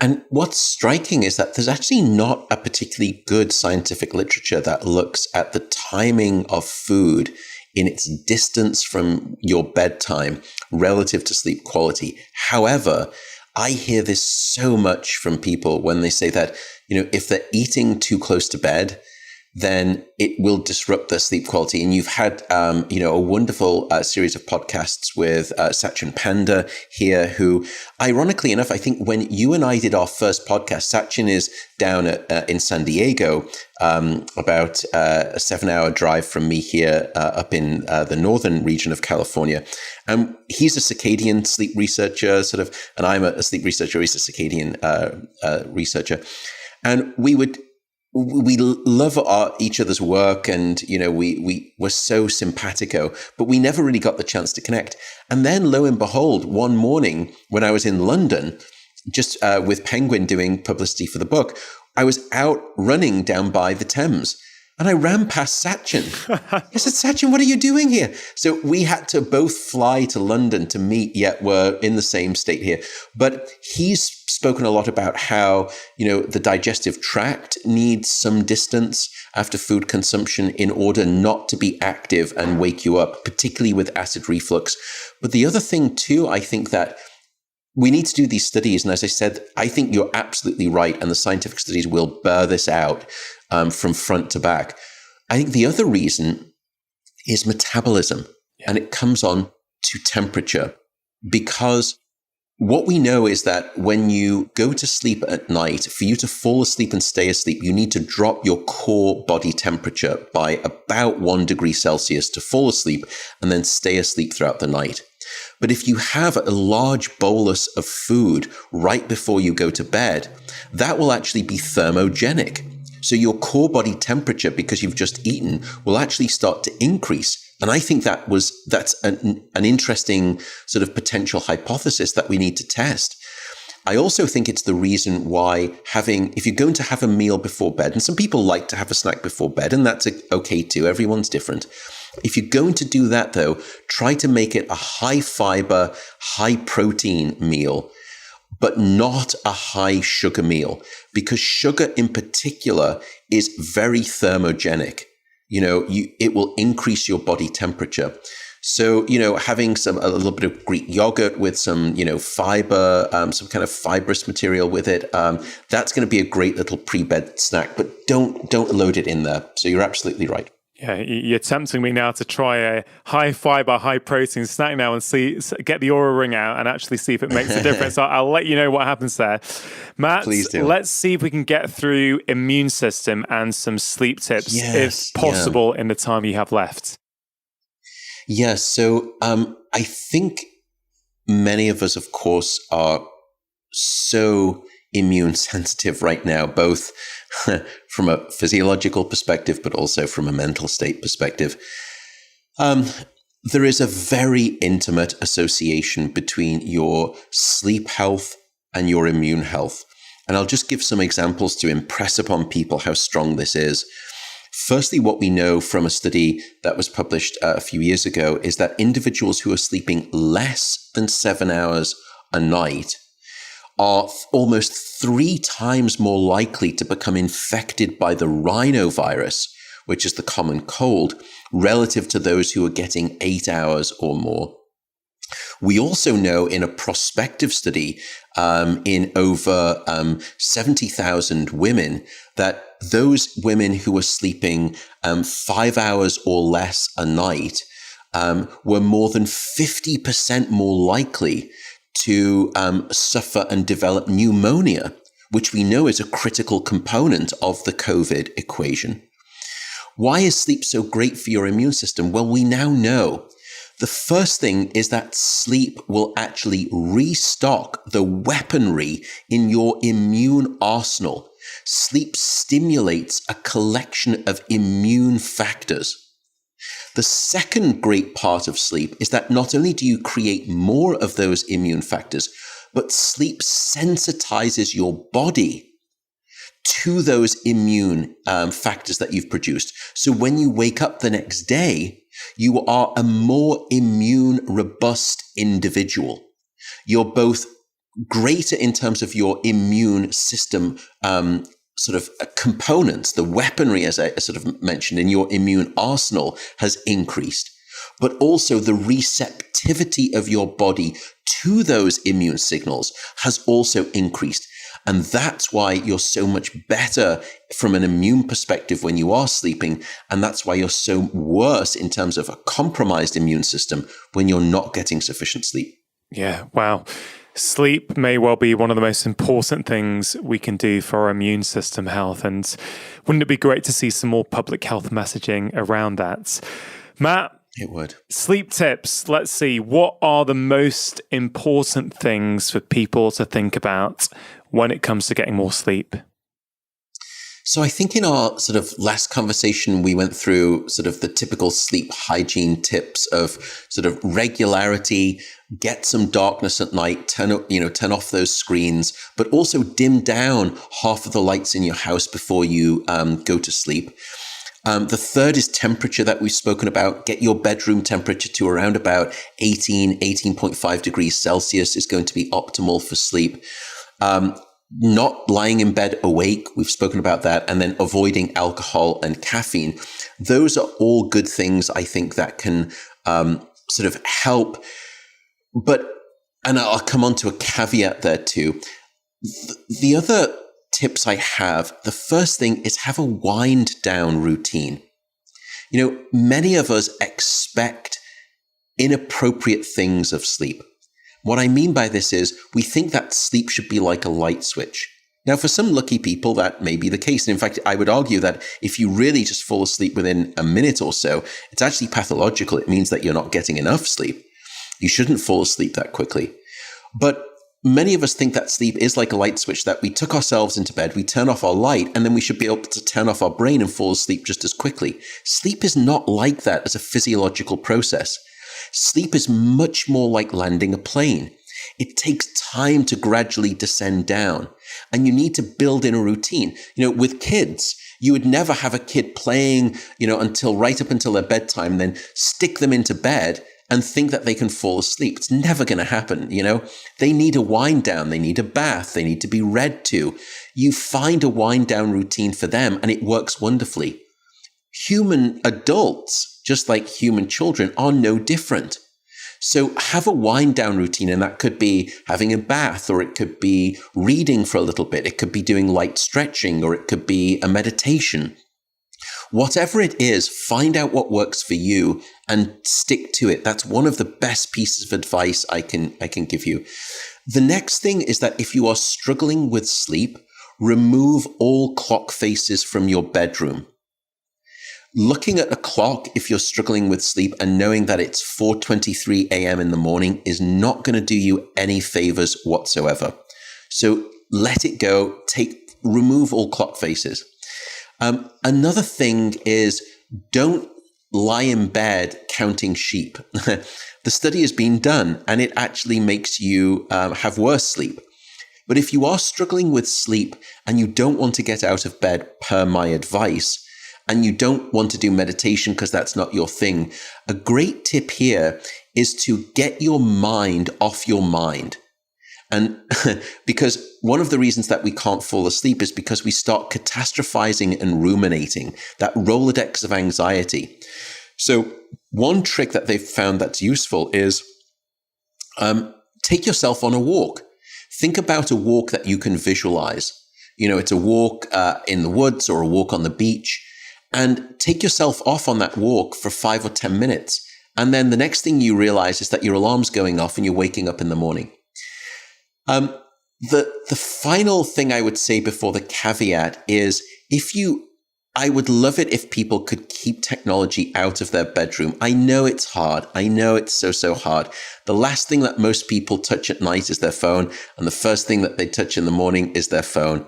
And what's striking is that there's actually not a particularly good scientific literature that looks at the timing of food in its distance from your bedtime relative to sleep quality. However, I hear this so much from people when they say that, if they're eating too close to bed, then it will disrupt their sleep quality. And you've had, a wonderful series of podcasts with Sachin Panda here, who, ironically enough, I think when you and I did our first podcast, Sachin is down in San Diego, about a 7-hour drive from me here, up in the northern region of California. He's a circadian sleep researcher, and I'm a sleep researcher. He's a circadian researcher, and we love each other's work, and we were so simpatico, but we never really got the chance to connect. And then, lo and behold, one morning when I was in London, just with Penguin doing publicity for the book, I was out running down by the Thames. And I ran past Sachin. I said, Sachin, what are you doing here? So we had to both fly to London to meet, yet we're in the same state here. But he's spoken a lot about how, the digestive tract needs some distance after food consumption in order not to be active and wake you up, particularly with acid reflux. But the other thing too, I think that we need to do these studies. And as I said, I think you're absolutely right. And the scientific studies will bear this out. From front to back. I think the other reason is metabolism, and it comes on to temperature, because what we know is that when you go to sleep at night, for you to fall asleep and stay asleep, you need to drop your core body temperature by about 1 degree Celsius to fall asleep and then stay asleep throughout the night. But if you have a large bolus of food right before you go to bed, that will actually be thermogenic. So your core body temperature, because you've just eaten, will actually start to increase. And I think that's an interesting sort of potential hypothesis that we need to test. I also think it's the reason why if you're going to have a meal before bed, and some people like to have a snack before bed, and that's okay too, everyone's different. If you're going to do that though, try to make it a high fiber, high protein meal, but not a high sugar meal, because sugar in particular is very thermogenic. It will increase your body temperature. So, having a little bit of Greek yogurt with some, fiber, some kind of fibrous material with it, that's going to be a great little pre-bed snack, but don't load it in there. So you're absolutely right. Yeah, you're tempting me now to try a high fiber, high protein snack now and get the Oura Ring out and actually see if it makes a difference. I'll let you know what happens there. Matt, let's see if we can get through immune system and some sleep tips, if possible, in the time you have left. Yes. So I think many of us, of course, are so immune sensitive right now, both from a physiological perspective, but also from a mental state perspective. There is a very intimate association between your sleep health and your immune health. And I'll just give some examples to impress upon people how strong this is. Firstly, what we know from a study that was published a few years ago is that individuals who are sleeping less than 7 hours a night are almost 3 times more likely to become infected by the rhinovirus, which is the common cold, relative to those who are getting 8 hours or more. We also know in a prospective study in over 70,000 women that those women who were sleeping 5 hours or less a night were more than 50% more likely to suffer and develop pneumonia, which we know is a critical component of the COVID equation. Why is sleep so great for your immune system? Well, we now know. The first thing is that sleep will actually restock the weaponry in your immune arsenal. Sleep stimulates a collection of immune factors. The second great part of sleep is that not only do you create more of those immune factors, but sleep sensitizes your body to those immune factors that you've produced. So when you wake up the next day, you are a more immune robust individual. You're both greater in terms of your immune system sort of components, the weaponry, as I sort of mentioned, in your immune arsenal has increased, but also the receptivity of your body to those immune signals has also increased. And that's why you're so much better from an immune perspective when you are sleeping. And that's why you're so worse in terms of a compromised immune system when you're not getting sufficient sleep. Yeah, wow. Sleep may well be one of the most important things we can do for our immune system health. And wouldn't it be great to see some more public health messaging around that? Matt? It would. Sleep tips. Let's see. What are the most important things for people to think about when it comes to getting more sleep? So I think in our sort of last conversation, we went through sort of the typical sleep hygiene tips of sort of regularity, get some darkness at night, turn off those screens, but also dim down half of the lights in your house before you go to sleep. The third is temperature that we've spoken about. Get your bedroom temperature to around about 18.5 degrees Celsius is going to be optimal for sleep. Not lying in bed awake, we've spoken about that, and then avoiding alcohol and caffeine. Those are all good things, I think, that can sort of help. And I'll come on to a caveat there too. The other tips I have, the first thing is have a wind down routine. Many of us expect inappropriate things of sleep. What I mean by this is we think that sleep should be like a light switch. Now, for some lucky people, that may be the case. And in fact, I would argue that if you really just fall asleep within a minute or so, it's actually pathological. It means that you're not getting enough sleep. You shouldn't fall asleep that quickly. But many of us think that sleep is like a light switch, that we took ourselves into bed, we turn off our light, and then we should be able to turn off our brain and fall asleep just as quickly. Sleep is not like that as a physiological process. Sleep is much more like landing a plane. It takes time to gradually descend down, and you need to build in a routine. With kids, you would never have a kid playing, until right up until their bedtime, then stick them into bed and think that they can fall asleep. It's never going to happen. They need a wind down. They need a bath. They need to be read to. You find a wind down routine for them, and it works wonderfully. Human adults, just like human children, are no different. So have a wind down routine, and that could be having a bath, or it could be reading for a little bit. It could be doing light stretching, or it could be a meditation. Whatever it is, find out what works for you and stick to it. That's one of the best pieces of advice I can give you. The next thing is that if you are struggling with sleep, remove all clock faces from your bedroom. Looking at a clock, if you're struggling with sleep, and knowing that it's 4:23 a.m. in the morning is not going to do you any favors whatsoever. So let it go. Remove all clock faces. Another thing is don't lie in bed counting sheep. The study has been done, and it actually makes you have worse sleep. But if you are struggling with sleep and you don't want to get out of bed per my advice, and you don't want to do meditation because that's not your thing, a great tip here is to get your mind off your mind. And because one of the reasons that we can't fall asleep is because we start catastrophizing and ruminating, that Rolodex of anxiety. So one trick that they've found that's useful is take yourself on a walk. Think about a walk that you can visualize. It's a walk in the woods or a walk on the beach. And take yourself off on that walk for 5 or 10 minutes. And then the next thing you realize is that your alarm's going off and you're waking up in the morning. The final thing I would say before the caveat is I would love it if people could keep technology out of their bedroom. I know it's hard. I know it's so hard. The last thing that most people touch at night is their phone. And the first thing that they touch in the morning is their phone.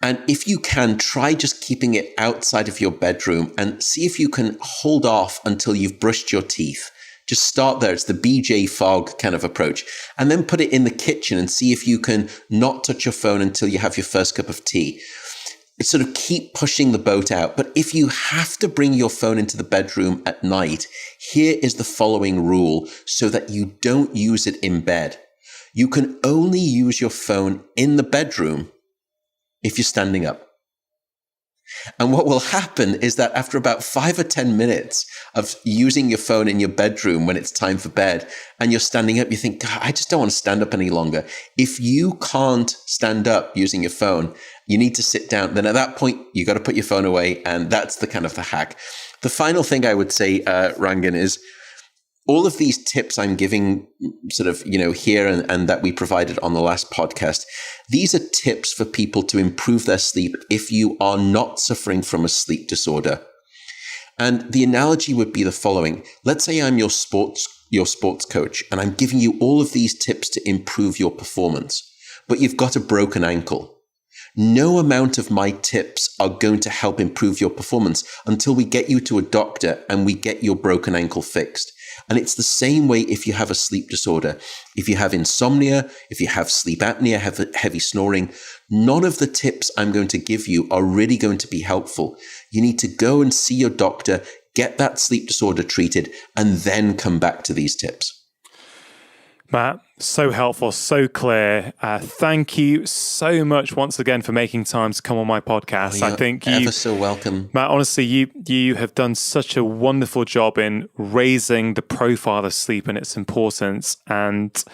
And if you can, try just keeping it outside of your bedroom and see if you can hold off until you've brushed your teeth. Just start there. It's the BJ Fogg kind of approach. And then put it in the kitchen and see if you can not touch your phone until you have your first cup of tea. It's sort of keep pushing the boat out. But if you have to bring your phone into the bedroom at night, here is the following rule so that you don't use it in bed. You can only use your phone in the bedroom if you're standing up. And what will happen is that after about 5 or 10 minutes of using your phone in your bedroom when it's time for bed and you're standing up, you think, God, I just don't want to stand up any longer. If you can't stand up using your phone, you need to sit down. Then at that point, you got to put your phone away. And that's the kind of the hack. The final thing I would say, Rangan, is all of these tips I'm giving sort of, here and that we provided on the last podcast, these are tips for people to improve their sleep if you are not suffering from a sleep disorder. And the analogy would be the following. Let's say I'm your sports coach, and I'm giving you all of these tips to improve your performance, but you've got a broken ankle. No amount of my tips are going to help improve your performance until we get you to a doctor and we get your broken ankle fixed. And it's the same way if you have a sleep disorder. If you have insomnia, if you have sleep apnea, have heavy snoring, none of the tips I'm going to give you are really going to be helpful. You need to go and see your doctor, get that sleep disorder treated, and then come back to these tips. Matt, so helpful, so clear. Thank you so much once again for making time to come on my podcast. I think you're ever so welcome. Matt, honestly, you have done such a wonderful job in raising the profile of sleep and its importance. And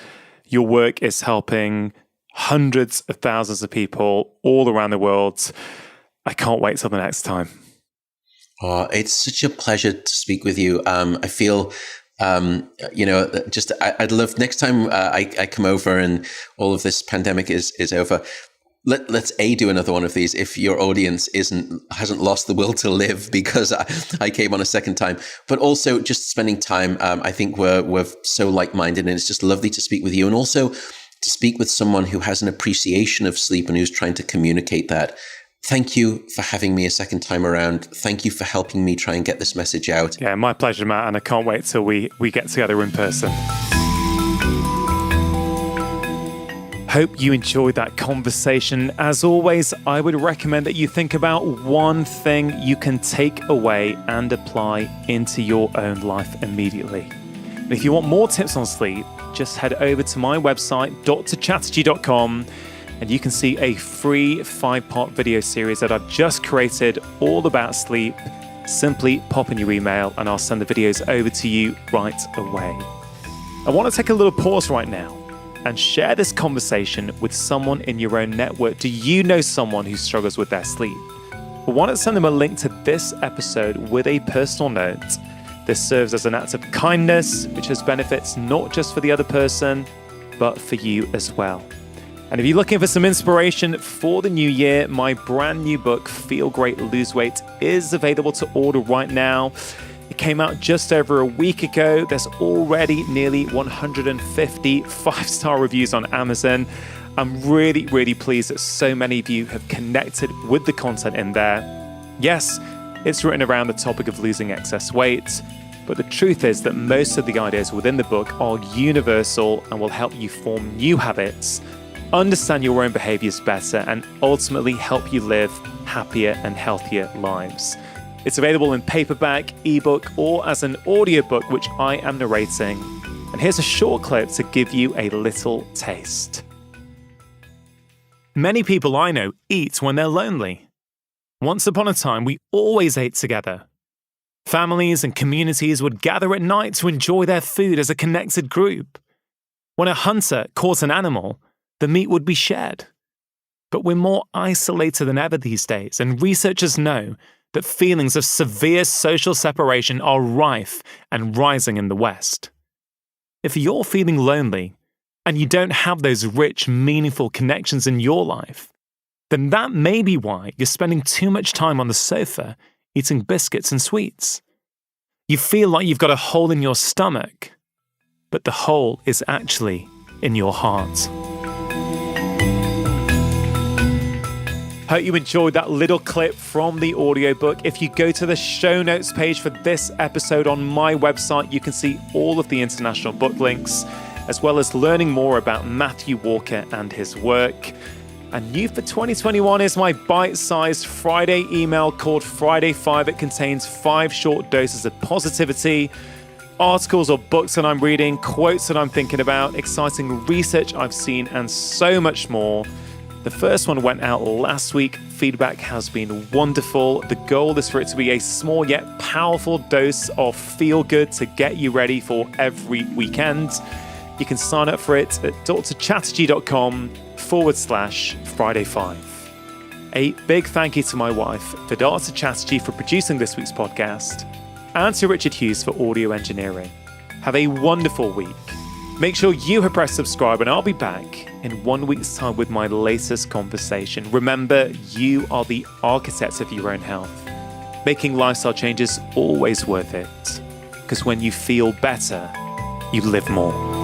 your work is helping hundreds of thousands of people all around the world. I can't wait till the next time. Oh, it's such a pleasure to speak with you. I feel... I'd love next time I come over and all of this pandemic is over. Let's do another one of these if your audience hasn't lost the will to live because I came on a second time. But also just spending time. I think we're so like-minded, and it's just lovely to speak with you, and also to speak with someone who has an appreciation of sleep and who's trying to communicate that. Thank you for having me a second time around. Thank you for helping me try and get this message out. Yeah, my pleasure, Matt. And I can't wait till we get together in person. Hope you enjoyed that conversation. As always, I would recommend that you think about one thing you can take away and apply into your own life immediately. And if you want more tips on sleep, just head over to my website, drchatterjee.com. And you can see a free 5-part video series that I've just created all about sleep. Simply pop in your email and I'll send the videos over to you right away. I want to take a little pause right now and share this conversation with someone in your own network. Do you know someone who struggles with their sleep? Well, why not send them a link to this episode with a personal note? This serves as an act of kindness, which has benefits not just for the other person, but for you as well. And if you're looking for some inspiration for the new year, my brand new book, Feel Great, Lose Weight, is available to order right now. It came out just over a week ago. There's already nearly 150 5-star reviews on Amazon. I'm really, really pleased that so many of you have connected with the content in there. Yes, it's written around the topic of losing excess weight, but the truth is that most of the ideas within the book are universal and will help you form new habits, understand your own behaviors better, and ultimately help you live happier and healthier lives. It's available in paperback, ebook, or as an audiobook, which I am narrating. And here's a short clip to give you a little taste. Many people I know eat when they're lonely. Once upon a time, we always ate together. Families and communities would gather at night to enjoy their food as a connected group. When a hunter caught an animal, the meat would be shared. But we're more isolated than ever these days, and researchers know that feelings of severe social separation are rife and rising in the West. If you're feeling lonely, and you don't have those rich, meaningful connections in your life, then that may be why you're spending too much time on the sofa eating biscuits and sweets. You feel like you've got a hole in your stomach, but the hole is actually in your heart. Hope you enjoyed that little clip from the audiobook. If you go to the show notes page for this episode on my website, you can see all of the international book links, as well as learning more about Matthew Walker and his work. And new for 2021 is my bite-sized Friday email called Friday 5. It contains 5 short doses of positivity, articles or books that I'm reading, quotes that I'm thinking about, exciting research I've seen, and so much more. The first one went out last week. Feedback has been wonderful. The goal is for it to be a small yet powerful dose of feel good to get you ready for every weekend. You can sign up for it at drchatterjee.com/Friday5. A big thank you to my wife, Vedanta Chatterjee, for producing this week's podcast, and to Richard Hughes for audio engineering. Have a wonderful week. Make sure you have pressed subscribe, and I'll be back in 1 week's time with my latest conversation. Remember, you are the architects of your own health. Making lifestyle changes always worth it, because when you feel better, you live more.